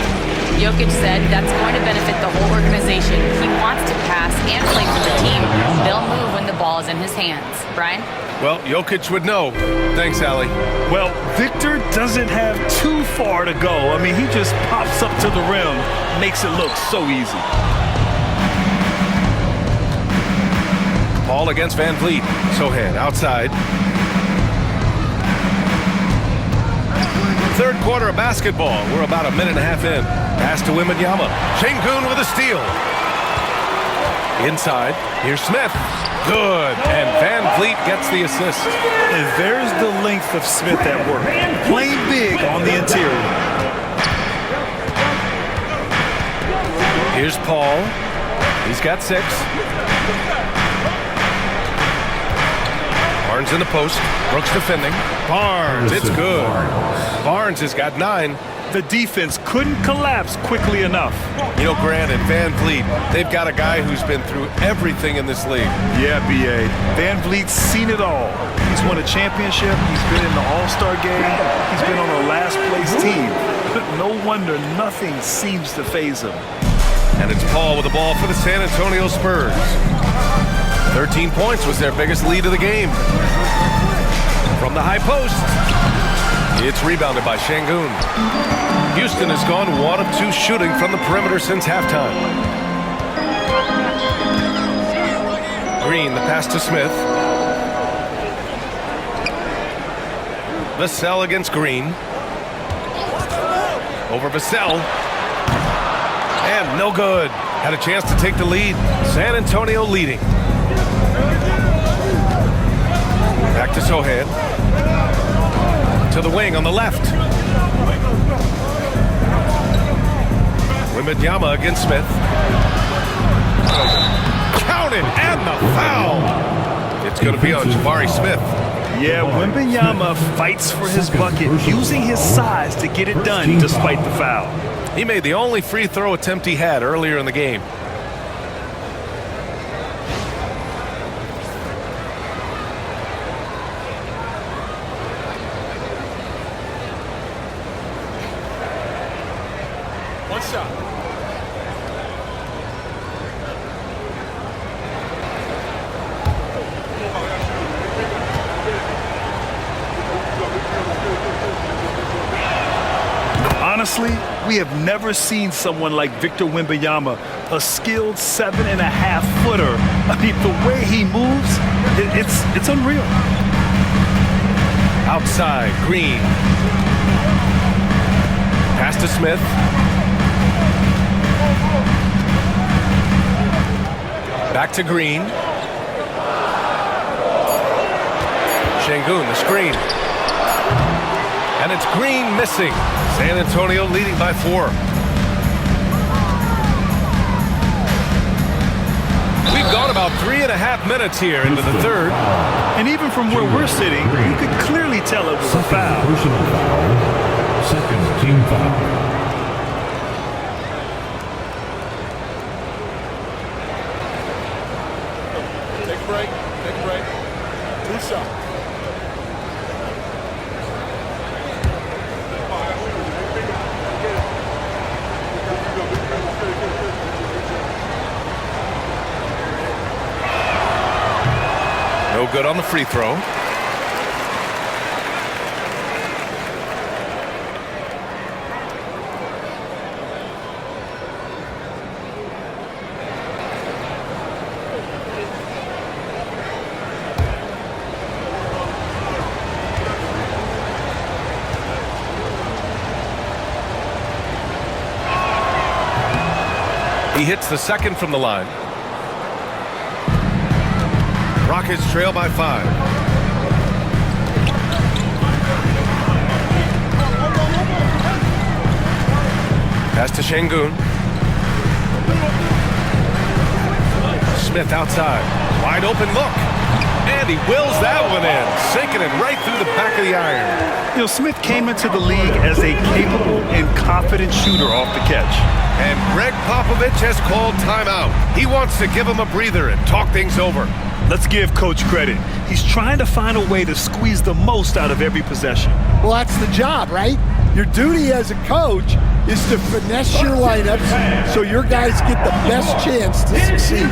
Speaker 4: Jokic said that's going to benefit the whole organization. He wants to pass and play for the team. They'll move when the ball is in his hands. Brian?
Speaker 1: Well, Jokic would know. Thanks, Allie.
Speaker 2: Well, Victor doesn't have too far to go. I mean, he just pops up to the rim, makes it look so easy.
Speaker 1: Paul against Van Vliet. Sohan outside. Third quarter of basketball. We're about a minute and a half in. Pass to Wembanyama. Şengün with a steal. Inside. Here's Smith. Good. And Van Vliet gets the assist.
Speaker 2: And there's the length of Smith at work. Playing big on the interior.
Speaker 1: Here's Paul. He's got 6. Barnes in the post. Brooks defending. Barnes. It's good. Barnes has got 9.
Speaker 2: The defense couldn't collapse quickly enough.
Speaker 1: You know, Grant and Van Vliet, they've got a guy who's been through everything in this league.
Speaker 2: Yeah, B.A. Van Vliet's seen it all. He's won a championship. He's been in the All-Star game. He's been on a last-place team. But no wonder nothing seems to faze him.
Speaker 1: And it's Paul with the ball for the San Antonio Spurs. 13 points was their biggest lead of the game. From the high post. It's rebounded by Şengün. Houston has gone 1 of 2 shooting from the perimeter since halftime. Green, the pass to Smith. Vassell against Green. Over Vassell. And no good. Had a chance to take the lead. San Antonio leading. Back to Sohan. To the wing on the left. Wembanyama against Smith. Counted and the foul. It's going to be on Jabari Smith.
Speaker 2: Yeah, Wembanyama fights for his bucket, using his size to get it done despite the foul.
Speaker 1: He made the only free throw attempt he had earlier in the game.
Speaker 6: One shot.
Speaker 2: Honestly, we have never seen someone like Victor Wembanyama, a skilled 7.5-footer. I mean, the way he moves, it's unreal.
Speaker 1: Outside, Green. Pass to Smith. Back to Green. Şengün, the screen. And it's Green missing. San Antonio leading by 4. We've gone about 3.5 minutes here into the third.
Speaker 2: And even from where we're sitting, you could clearly tell it was a foul.
Speaker 5: Personal foul. Second team foul.
Speaker 6: Take a break. Take a break. 2 shots.
Speaker 1: No good on the free throw. He hits the second from the line. Rockets trail by 5. Pass to Şengün. Smith outside. Wide open look. And he wills that one in, sinking it right through the back of the iron.
Speaker 2: You know, Smith came into the league as a capable and confident shooter off the catch.
Speaker 1: And Greg Popovich has called timeout. He wants to give him a breather and talk things over.
Speaker 2: Let's give Coach credit. He's trying to find a way to squeeze the most out of every possession.
Speaker 3: Well, that's the job, right? Your duty as a coach is to finesse your lineups so your guys get the best chance to succeed.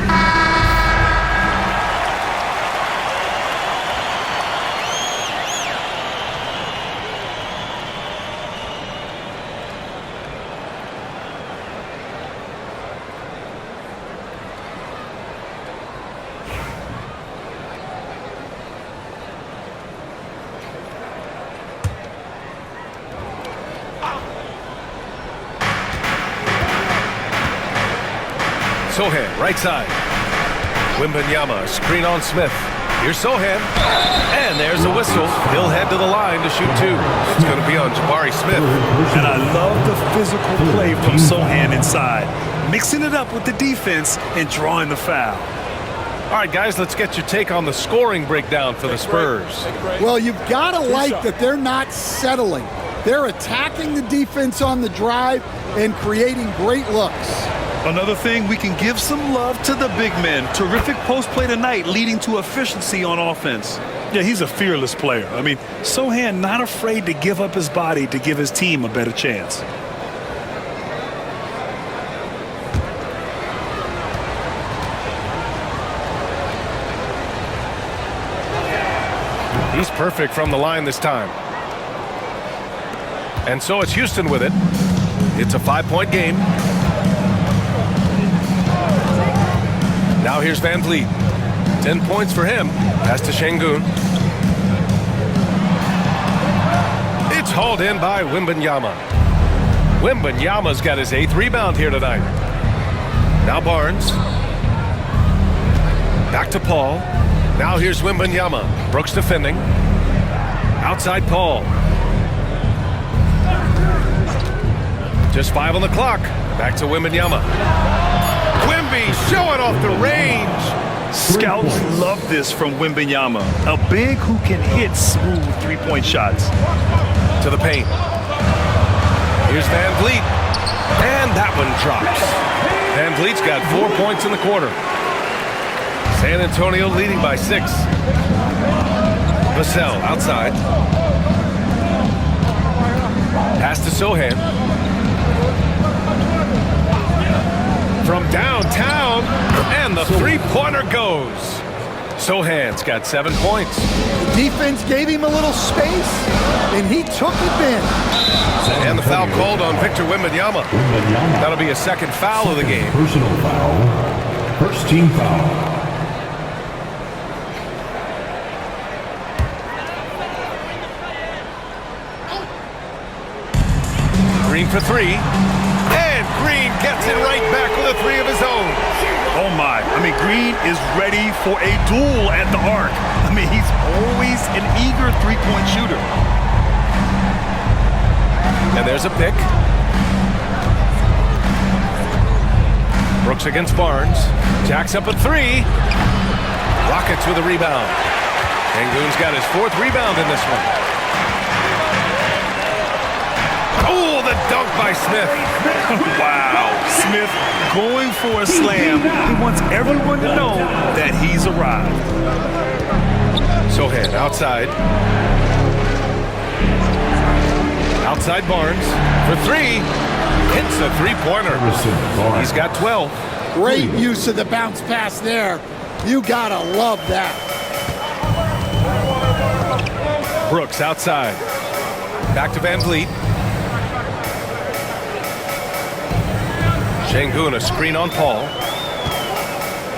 Speaker 1: Sohan, right side. Wembanyama, screen on Smith. Here's Sohan. And there's a whistle. He'll head to the line to shoot 2. It's going to be on Jabari Smith.
Speaker 2: And I love the physical play from Sohan inside, mixing it up with the defense and drawing the foul.
Speaker 1: All right, guys, let's get your take on the scoring breakdown for the Spurs.
Speaker 3: Well, you've got to like that they're not settling. They're attacking the defense on the drive and creating great looks.
Speaker 2: Another thing, we can give some love to the big men. Terrific post play tonight, leading to efficiency on offense. Yeah, he's a fearless player. I mean, Sohan not afraid to give up his body to give his team a better chance.
Speaker 1: He's perfect from the line this time. And so it's Houston with it. It's a 5-point game. Now here's Van Vliet. 10 points for him. Pass to Şengün. It's hauled in by Wembanyama. Wembanyama's got his 8th rebound here tonight. Now Barnes. Back to Paul. Now here's Wembanyama. Brooks defending. Outside Paul. Just 5 on the clock. Back to Wembanyama. Wemby showing off the range.
Speaker 2: Scouts love this from Wembanyama. A big who can hit smooth three-point shots.
Speaker 1: To the paint. Here's Van Vliet. And that one drops. Van Vliet's got 4 points in the quarter. San Antonio leading by 6. Vassell outside. Pass to Sohan. From downtown, and the three-pointer goes. Sohan's got 7 points.
Speaker 3: The defense gave him a little space, and he took advantage.
Speaker 1: And the foul called on Victor Wembanyama. That'll be a second foul of the game.
Speaker 5: Personal foul. First team foul.
Speaker 1: Green for 3. And Green gets it right back with a 3 of his own.
Speaker 2: Oh my, I mean, Green is ready for a duel at the arc. I mean, he's always an eager three-point shooter.
Speaker 1: And there's a pick. Brooks against Barnes. Jacks up a 3. Rockets with a rebound. Şengün's got his 4th rebound in this one. Oh, the dunk by Smith.
Speaker 2: Wow, Smith going for a slam. He wants everyone to know that he's arrived.
Speaker 1: Sohan outside. Outside Barnes for 3. Hits a three-pointer. He's got 12.
Speaker 3: Great use of the bounce pass there. You gotta love that.
Speaker 1: Brooks outside. Back to Van Vliet. Şengün, a screen on Paul.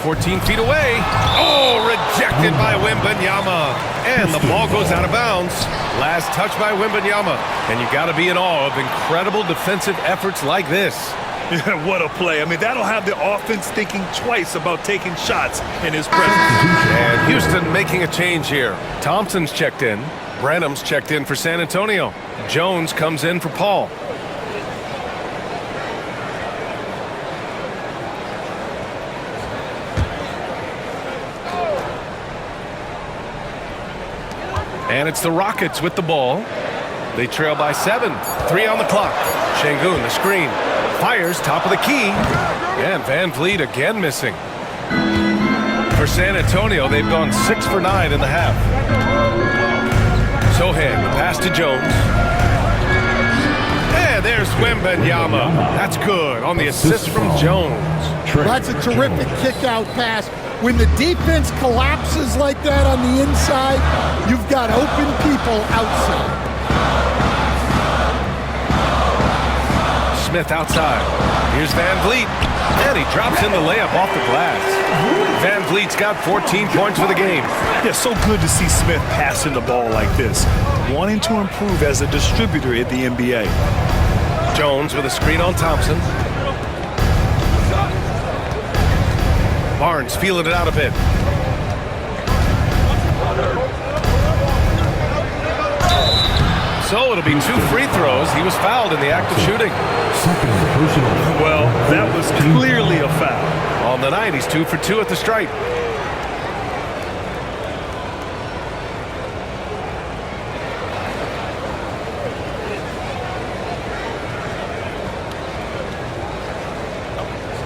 Speaker 1: 14 feet away. Oh, rejected by Wembanyama. And the ball goes out of bounds. Last touch by Wembanyama. And you got to be in awe of incredible defensive efforts like this.
Speaker 2: Yeah, what a play. I mean, that'll have the offense thinking twice about taking shots in his presence.
Speaker 1: And Houston making a change here. Thompson's checked in. Branham's checked in for San Antonio. Jones comes in for Paul. And it's the Rockets with the ball. They trail by 7. 3 on the clock. Şengün, the screen. Fires top of the key. And Van Vliet again missing. For San Antonio, they've gone 6 for 9 in the half. Sohan, the pass to Jones. And there's Wembanyama. That's good on the assist from Jones.
Speaker 3: That's a terrific kick-out pass. When the defense collapses like that on the inside, you've got open people outside.
Speaker 1: Smith outside. Here's Van Vliet. And he drops in the layup off the glass. Van Vliet's got 14 points for the game.
Speaker 2: Yeah, so good to see Smith passing the ball like this. Wanting to improve as a distributor at the NBA.
Speaker 1: Jones with a screen on Thompson. Barnes feeling it out a bit. So it'll be 2 free throws. He was fouled in the act of shooting.
Speaker 2: Well, that was clearly a foul.
Speaker 1: On the night, he's 2 for 2 at the stripe.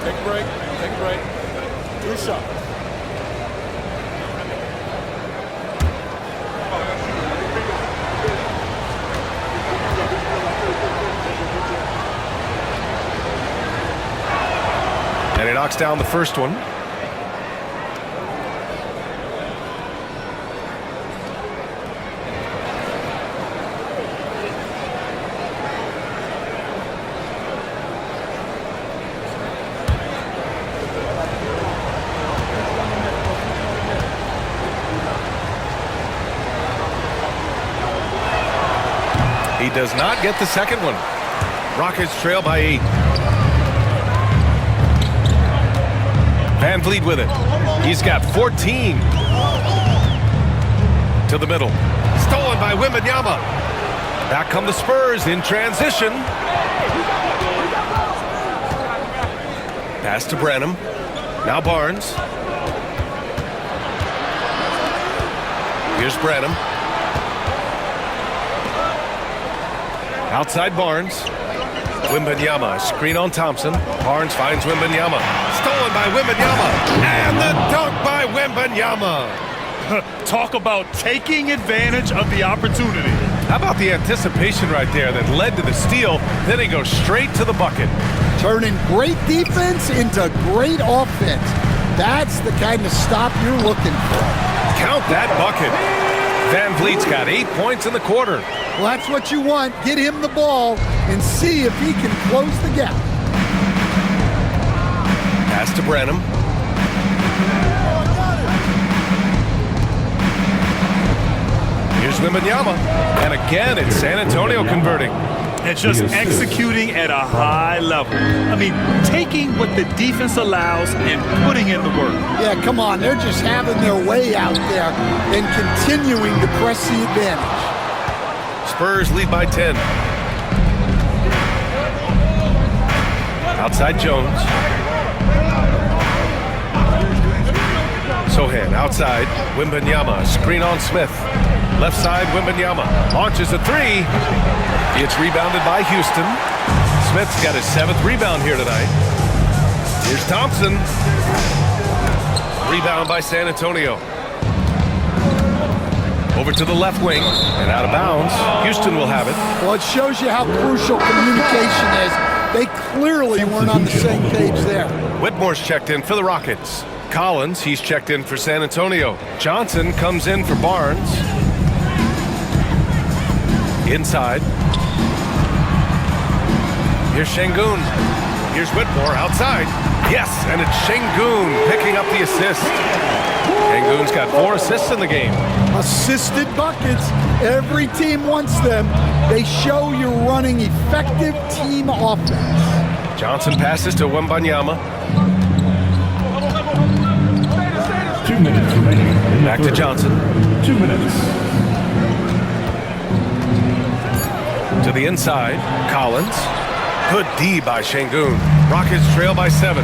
Speaker 6: Take a break. Take a break. Do a shot.
Speaker 1: And he knocks down the first one. He does not get the second one. Rockets trail by 8. Van Vliet with it. He's got 14. To the middle. Stolen by Wembanyama. Back come the Spurs in transition. Pass to Branham. Now Barnes. Here's Branham. Outside Barnes. Wembanyama, screen on Thompson. Barnes finds Wembanyama. Stolen by Wembanyama. And the dunk by Wembanyama.
Speaker 2: Talk about taking advantage of the opportunity.
Speaker 1: How about the anticipation right there that led to the steal? Then he goes straight to the bucket.
Speaker 3: Turning great defense into great offense. That's the kind of stop you're looking for.
Speaker 1: Count that bucket. Van Vliet's got 8 points in the quarter.
Speaker 3: Well, that's what you want. Get him the ball and see if he can close the gap.
Speaker 1: Pass to Branham. Here's Wembanyama. And again, it's San Antonio converting.
Speaker 2: And just executing at a high level. I mean, taking what the defense allows and putting in the work.
Speaker 3: Yeah, come on. They're just having their way out there and continuing to press the advantage.
Speaker 1: Spurs lead by 10. Outside Jones. Sohan outside. Wembanyama, screen on Smith. Left side, Wembanyama launches a 3. It's rebounded by Houston. Smith's got his 7th rebound here tonight. Here's Thompson. Rebound by San Antonio. Over to the left wing and out of bounds. Houston will have it.
Speaker 3: Well, it shows you how crucial communication is. They clearly weren't on the same page there.
Speaker 1: Whitmore's checked in for the Rockets. Collins, he's checked in for San Antonio. Johnson comes in for Barnes. Inside. Here's Şengün. Here's Whitmore outside. Yes, and it's Şengün picking up the assist. Şengün's got 4 assists in the game.
Speaker 3: Assisted buckets. Every team wants them. They show you're running effective team offense.
Speaker 1: Johnson passes to Wembanyama.
Speaker 5: 2 minutes remaining.
Speaker 1: Back to Johnson.
Speaker 5: 2 minutes.
Speaker 1: To the inside. Collins. Good D by Şengün. Rockets trail by 7.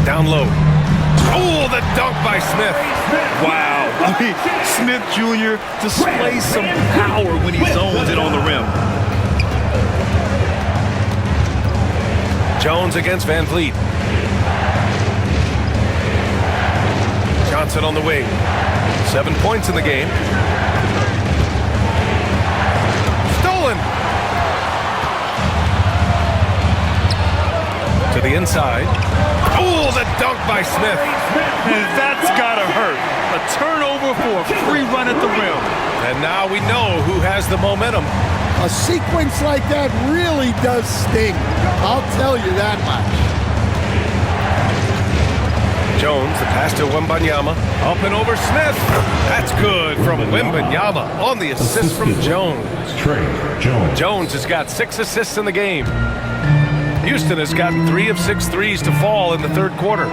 Speaker 1: Down low. Oh, the dunk by Smith.
Speaker 2: Wow. I mean, Smith Jr. displays some power when he zones it on the rim.
Speaker 1: Jones against Van Vliet. Johnson on the wing. 7 points in the game. Stolen. To the inside. Oh, the dunk by Smith.
Speaker 2: And that's gotta hurt. A turnover for a free run at the rim.
Speaker 1: And now we know who has the momentum.
Speaker 3: A sequence like that really does sting. I'll tell you that much.
Speaker 1: Jones, the pass to Wembanyama. Up and over Smith. That's good from Wembanyama on the assist from Jones.
Speaker 5: Trey Jones.
Speaker 1: Jones has got 6 assists in the game. Houston has gotten 3 of 6 threes to fall in the third quarter.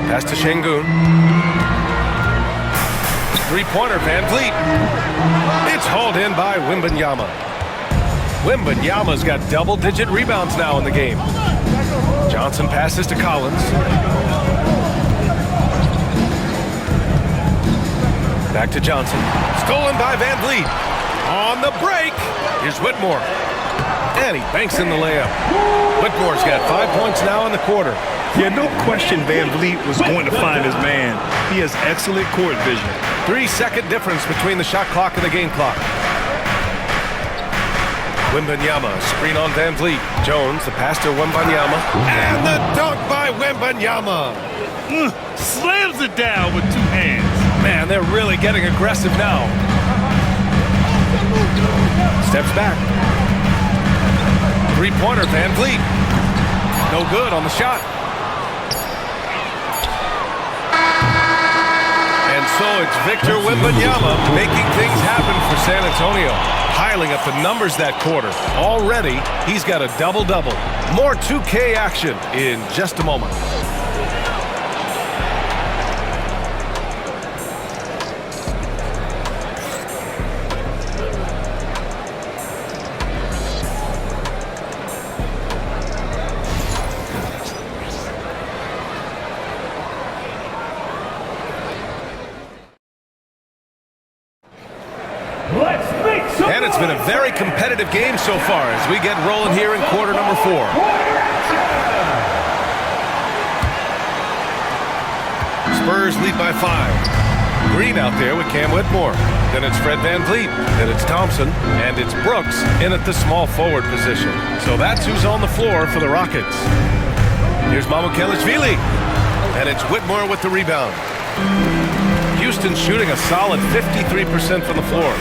Speaker 1: Pass to Şengün. 3-pointer, Van Vliet. It's hauled in by Wembanyama. Wembanyama's got double-digit rebounds now in the game. Johnson passes to Collins. Back to Johnson. Stolen by Van Vliet. On the break. Here's Whitmore. And he banks in the layup. Whitmore's got 5 points now in the quarter.
Speaker 2: Yeah, no question Van Vliet was going to find his man. He has excellent court vision.
Speaker 1: 3-second difference between the shot clock and the game clock. Wembanyama, screen on Van Vliet. Jones, the pass to Wembanyama. And the dunk by Wembanyama.
Speaker 2: Slams it down with 2 hands.
Speaker 1: Man, they're really getting aggressive now. Steps back. 3-pointer, Van Vliet. No good on the shot. And so it's Victor Wembanyama making things happen for San Antonio. Piling up the numbers that quarter. Already, he's got a double-double. More 2K action in just a moment. And it's been a very competitive game so far as we get rolling here in quarter number 4. Spurs lead by 5. Green out there with Cam Whitmore. Then it's Fred Van Vliet. Then it's Thompson. And it's Brooks in at the small forward position. So that's who's on the floor for the Rockets. Here's Mamukelashvili. And it's Whitmore with the rebound. Houston shooting a solid 53% from the floor.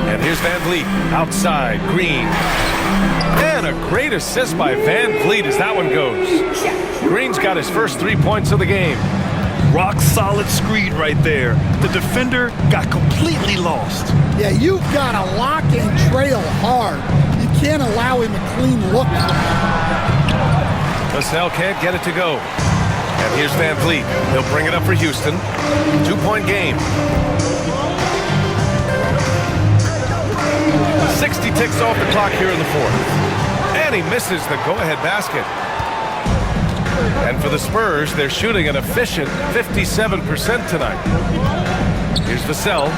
Speaker 1: And here's Van Vliet outside. Green. And a great assist by Van Vliet as that one goes. Green's got his first 3 points of the game.
Speaker 2: Rock solid screen right there. The defender got completely lost.
Speaker 3: Yeah, you've got to lock and trail hard. You can't allow him a clean look.
Speaker 1: Vassell can't get it to go. And here's Van Vliet. He'll bring it up for Houston. 2-point game. 60 ticks off the clock here in the fourth. And he misses the go-ahead basket. And for the Spurs, they're shooting an efficient 57% tonight. Here's Vassell.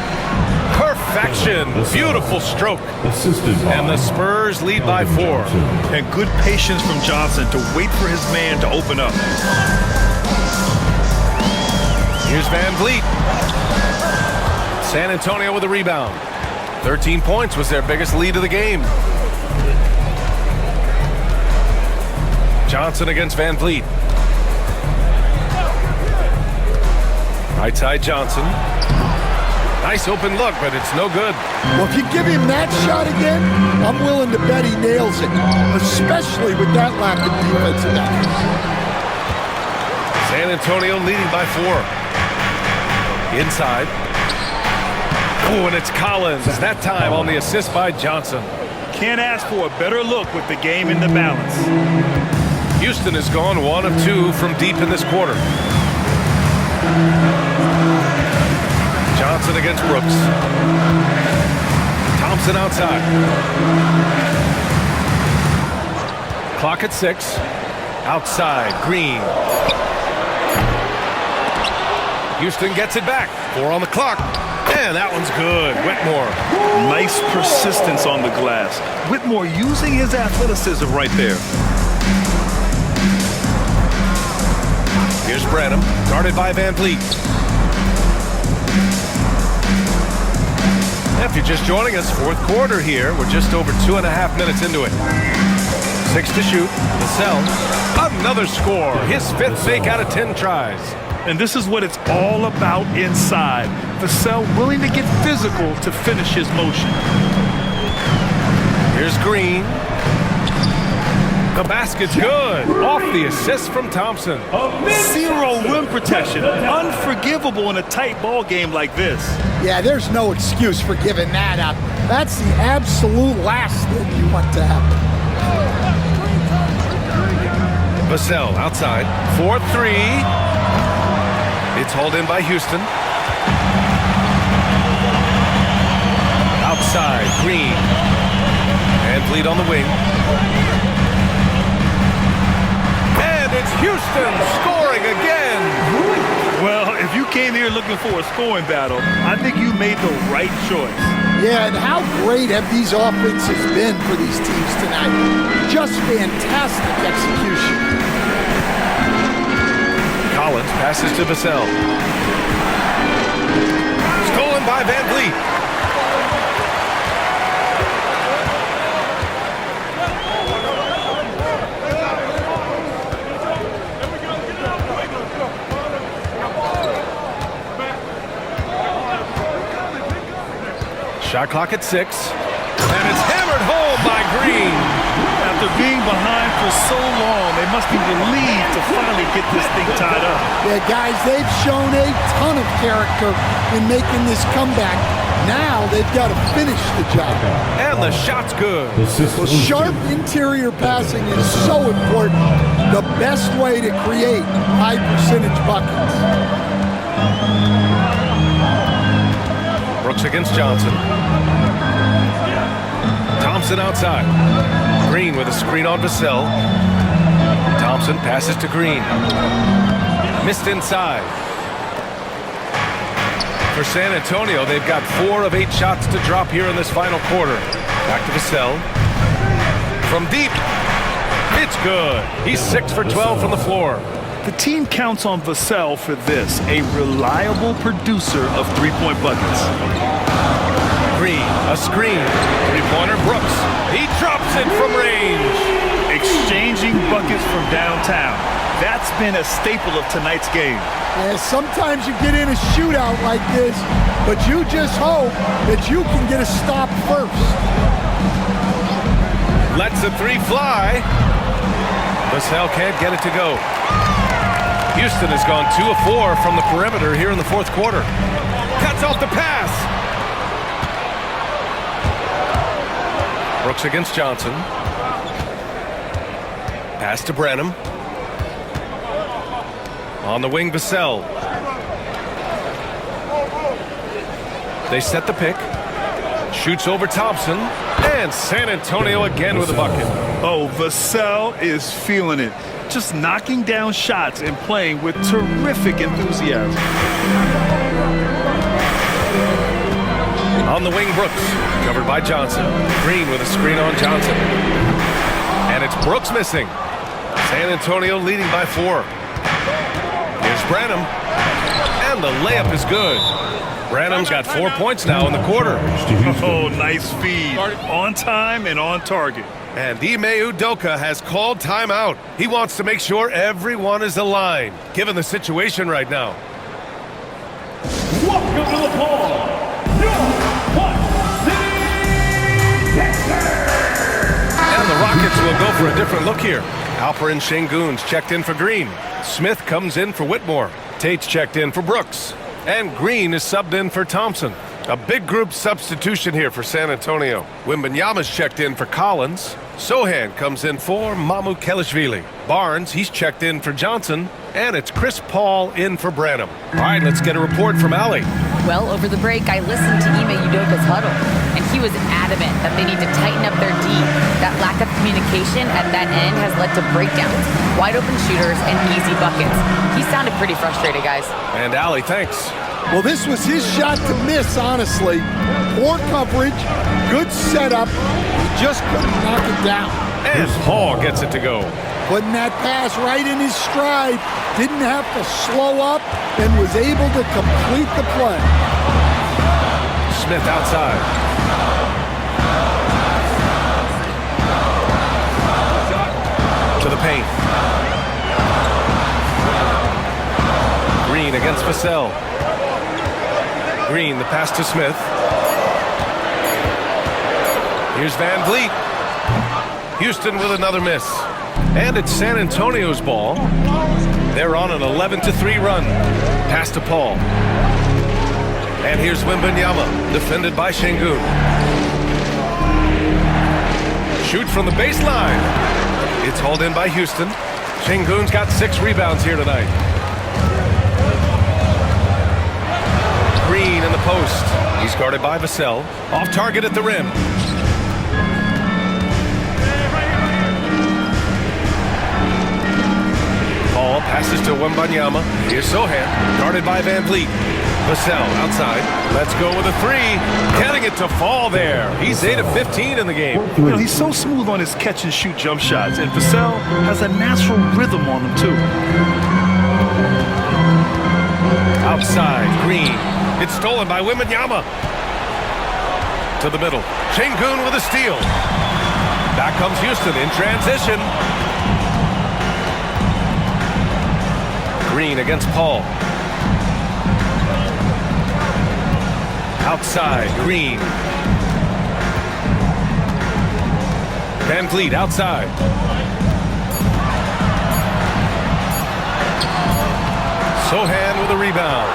Speaker 1: Perfection. Beautiful stroke. And the Spurs lead by 4.
Speaker 2: And good patience from Johnson to wait for his man to open up.
Speaker 1: Here's Van Vliet. San Antonio with a rebound. 13 points was their biggest lead of the game. Johnson against Van Vliet. Right side Johnson. Nice open look, but it's no good.
Speaker 3: Well, if you give him that shot again, I'm willing to bet he nails it, especially with that lack of defensive effort.
Speaker 1: San Antonio leading by 4. Inside. Oh, and it's Collins. That time on the assist by Johnson.
Speaker 2: Can't ask for a better look with the game in the balance.
Speaker 1: Houston has gone 1 of 2 from deep in this quarter. Johnson against Brooks. Thompson outside. Clock at 6. Outside, Green. Houston gets it back. 4 on the clock. And that one's good. Whitmore.
Speaker 2: Nice persistence on the glass. Whitmore using his athleticism right there.
Speaker 1: Here's Branham, guarded by Van Vliet. If you're just joining us, 4th quarter here. We're just over 2.5 minutes into it. 6 to shoot. Vassell, another score. His 5th make out of 10 tries.
Speaker 2: And this is what it's all about inside. Vassell willing to get physical to finish his motion.
Speaker 1: Here's Green. The basket's good. Off the assist from Thompson.
Speaker 2: 0 rim protection. Unforgivable in a tight ball game like this.
Speaker 3: Yeah, there's no excuse for giving that up. That's the absolute last thing you want to happen.
Speaker 1: Vassell outside. 4-3. It's hauled in by Houston. Outside, Green. And Vliet on the wing. And it's Houston scoring again.
Speaker 2: Well, if you came here looking for a scoring battle, I think you made the right choice.
Speaker 3: Yeah, and how great have these offenses been for these teams tonight? Just fantastic execution.
Speaker 1: Collins passes to Vassell. Stolen by Van Vliet. Shot clock at 6. And it's hammered home by Green.
Speaker 2: After being behind for so long, they must be relieved to finally get this thing tied up.
Speaker 3: Yeah, guys, they've shown a ton of character in making this comeback. Now they've got to finish the job.
Speaker 1: And the shot's good.
Speaker 3: Well, sharp interior passing is so important. The best way to create high percentage buckets.
Speaker 1: Brooks against Johnson. Thompson outside. Green with a screen on Vassell. Thompson passes to Green. Missed inside. For San Antonio, they've got 4 of 8 shots to drop here in this final quarter. Back to Vassell. From deep. It's good. He's 6 for 12 from the floor.
Speaker 2: The team counts on Vassell for this, a reliable producer of three-point buckets.
Speaker 1: Green, a screen. Three-pointer, Brooks. He drops it from range.
Speaker 2: Exchanging buckets from downtown. That's been a staple of tonight's game.
Speaker 3: Yeah, sometimes you get in a shootout like this, but you just hope that you can get a stop first.
Speaker 1: Lets the 3 fly. Vassell can't get it to go. Houston has gone 2 of 4 from the perimeter here in the 4th quarter. Cuts off the pass. Brooks against Johnson. Pass to Branham. On the wing, Vassell. They set the pick. Shoots over Thompson. And San Antonio again with a bucket.
Speaker 2: Oh, Vassell is feeling it. Just knocking down shots and playing with terrific enthusiasm.
Speaker 1: On the wing, Brooks. Covered by Johnson. Green with a screen on Johnson. And it's Brooks missing. San Antonio leading by 4. Here's Branham. And the layup is good. Branham's got 4 points now in the quarter.
Speaker 2: Oh, nice feed. On time and on target.
Speaker 1: And Ime Udoka has called timeout. He wants to make sure everyone is aligned, given the situation right now. will go for a different look here. Alperin Şengün's checked in for Green. Smith comes in for Whitmore. Tate's checked in for Brooks. And Green is subbed in for Thompson. A big group substitution here for San Antonio. Wembanyama's checked in for Collins. Sohan comes in for Mamukelashvili. Barnes, he's checked in for Johnson. And it's Chris Paul in for Branham. All right, let's get a report from Allie.
Speaker 4: Well, over the break, I listened to Ime Udoka's huddle, and he was adamant that they need to tighten up their D. That lack of communication at that end has led to breakdowns, wide open shooters, and easy buckets. He sounded pretty frustrated, guys.
Speaker 1: And Allie, thanks.
Speaker 3: Well, this was his shot to miss, honestly. Poor coverage, good setup. He just couldn't knock it down.
Speaker 1: And Paul gets it to go.
Speaker 3: Putting that pass right in his stride. Didn't have to slow up and was able to complete the play.
Speaker 1: Smith outside. To the paint. Green against Vassell. Green, the pass to Smith. Here's Van Vliet. Houston with another miss. And it's San Antonio's ball. They're on an 11-3 run. Pass to Paul. And here's Wembanyama, defended by Şengün. Shoot from the baseline. It's hauled in by Houston. Şengün's got 6 rebounds here tonight. Green in the post. He's guarded by Vassell. Off target at the rim. Paul passes to Wembanyama. Here's Sohan, guarded by Van Vliet. Vassell outside. Let's go with a 3. Getting it to fall there. He's 8 of 15 in the game.
Speaker 2: You know, he's so smooth on his catch and shoot jump shots, and Vassell has a natural rhythm on him too.
Speaker 1: Outside, Green. It's stolen by Wembanyama. To the middle. Şengün with a steal. Back comes Houston in transition. Green against Paul. Outside, Green. Van Vliet outside. Sohan with a rebound.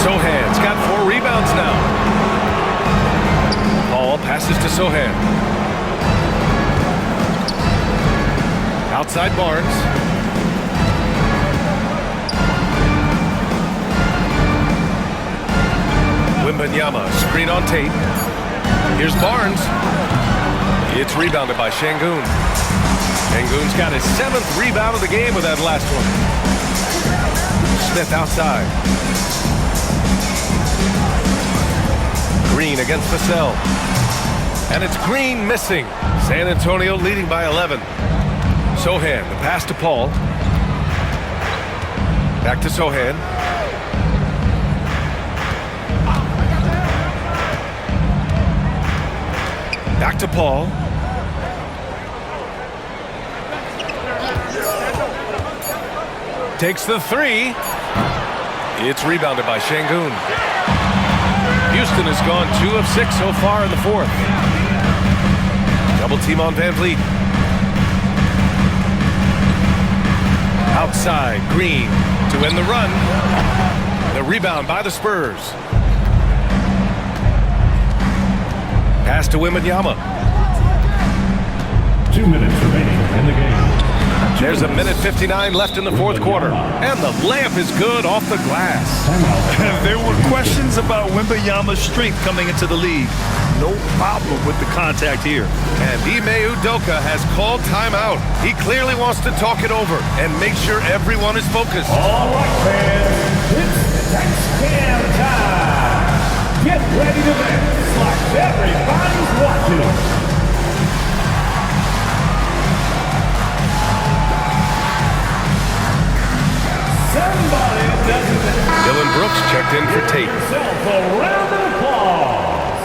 Speaker 1: Sohan's got 4 rebounds now. Paul passes to Sohan. Outside Barnes. Wembanyama, screen on Tate. Here's Barnes. It's rebounded by Şengün. Şengün's got his 7th rebound of the game with that last one. Smith outside. Green against Vassell. And it's Green missing. San Antonio leading by 11. Sohan, the pass to Paul. Back to Sohan. Back to Paul. Takes the 3. It's rebounded by Şengün. Houston has gone 2 of 6 so far in the 4th. Double team on Van Vliet. Outside, Green to end the run. The rebound by the Spurs. Pass to Wembanyama.
Speaker 5: 2 minutes remaining in the game.
Speaker 1: There's a minute 59 left in the 4th quarter. And the layup is good off the glass.
Speaker 2: There were questions about Wembanyama's strength coming into the league. No problem with the contact here.
Speaker 1: And Ime Udoka has called timeout. He clearly wants to talk it over and make sure everyone is focused.
Speaker 5: All right, fans. It's touchdown time. Get ready to dance like everybody's watching.
Speaker 1: Dylan Brooks checked in for Tate.
Speaker 5: A round of applause.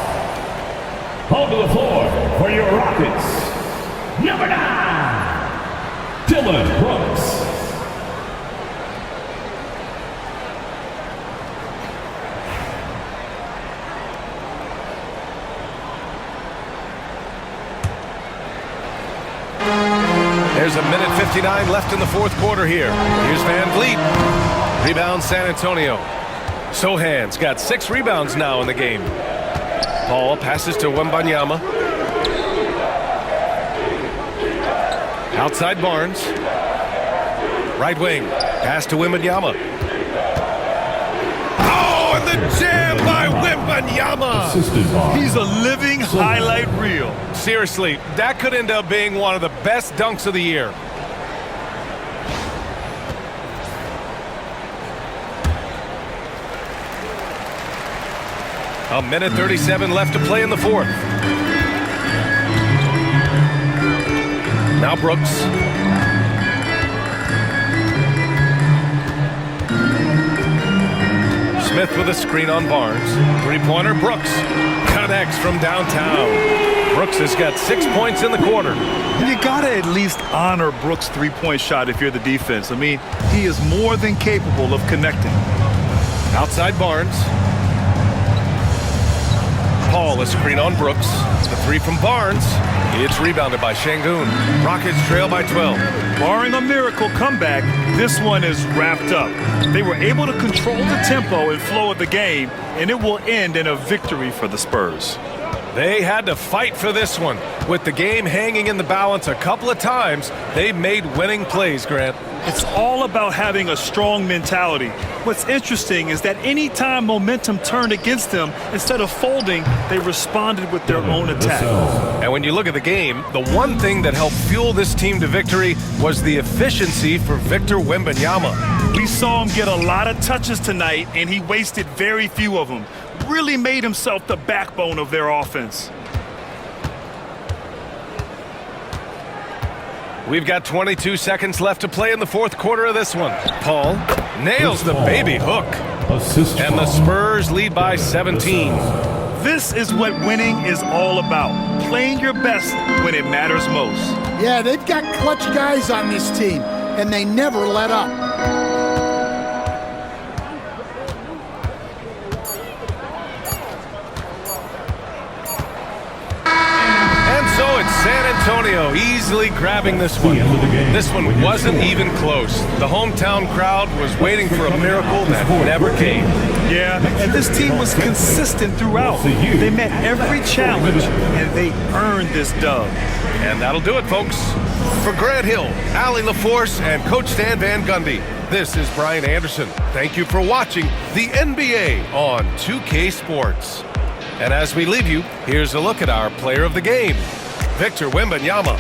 Speaker 5: On to the floor for your Rockets. Number 9, Dylan Brooks.
Speaker 1: 1:59 left in the fourth quarter here. Here's Van Vliet. Rebound San Antonio. Sohan's got 6 rebounds now in the game. Paul passes to Wembanyama. Outside Barnes. Right wing. Pass to Wembanyama. Oh, and the jam by Wembanyama.
Speaker 2: He's a living highlight reel.
Speaker 1: Seriously, that could end up being one of the best dunks of the year. A minute 37 left to play in the fourth. Now Brooks. Smith with a screen on Barnes. Three-pointer Brooks. Connects from downtown. Brooks has got 6 points in the quarter.
Speaker 2: You got to at least honor Brooks' three-point shot if you're the defense. I mean, he is more than capable of connecting.
Speaker 1: Outside Barnes. Paul, a screen on Brooks. The three from Barnes. It's rebounded by Şengün. Rockets trail by 12.
Speaker 2: Barring a miracle comeback, this one is wrapped up. They were able to control the tempo and flow of the game, and it will end in a victory for the Spurs.
Speaker 1: They had to fight for this one. With the game hanging in the balance a couple of times, they made winning plays, Grant.
Speaker 2: It's all about having a strong mentality. What's interesting is that anytime momentum turned against them, instead of folding, they responded with their own attack.
Speaker 1: And when you look at the game, the one thing that helped fuel this team to victory was the efficiency for Victor Wembanyama.
Speaker 2: We saw him get a lot of touches tonight, and he wasted very few of them. Really made himself the backbone of their offense.
Speaker 1: We've got 22 seconds left to play in the fourth quarter of this one. Paul nails the baby hook. And the Spurs lead by 17.
Speaker 2: This is what winning is all about. Playing your best when it matters most.
Speaker 3: Yeah, they've got clutch guys on this team, and they never let up.
Speaker 1: So it's San Antonio easily grabbing this one. This one wasn't even close. The hometown crowd was waiting for a miracle that never came.
Speaker 2: Yeah, and this team was consistent throughout. They met every challenge, and they earned this dub.
Speaker 1: And that'll do it, folks. For Grant Hill, Allie LaForce, and Coach Stan Van Gundy, this is Brian Anderson. Thank you for watching the NBA on 2K Sports. And as we leave you, here's a look at our player of the game, Victor Wembanyama.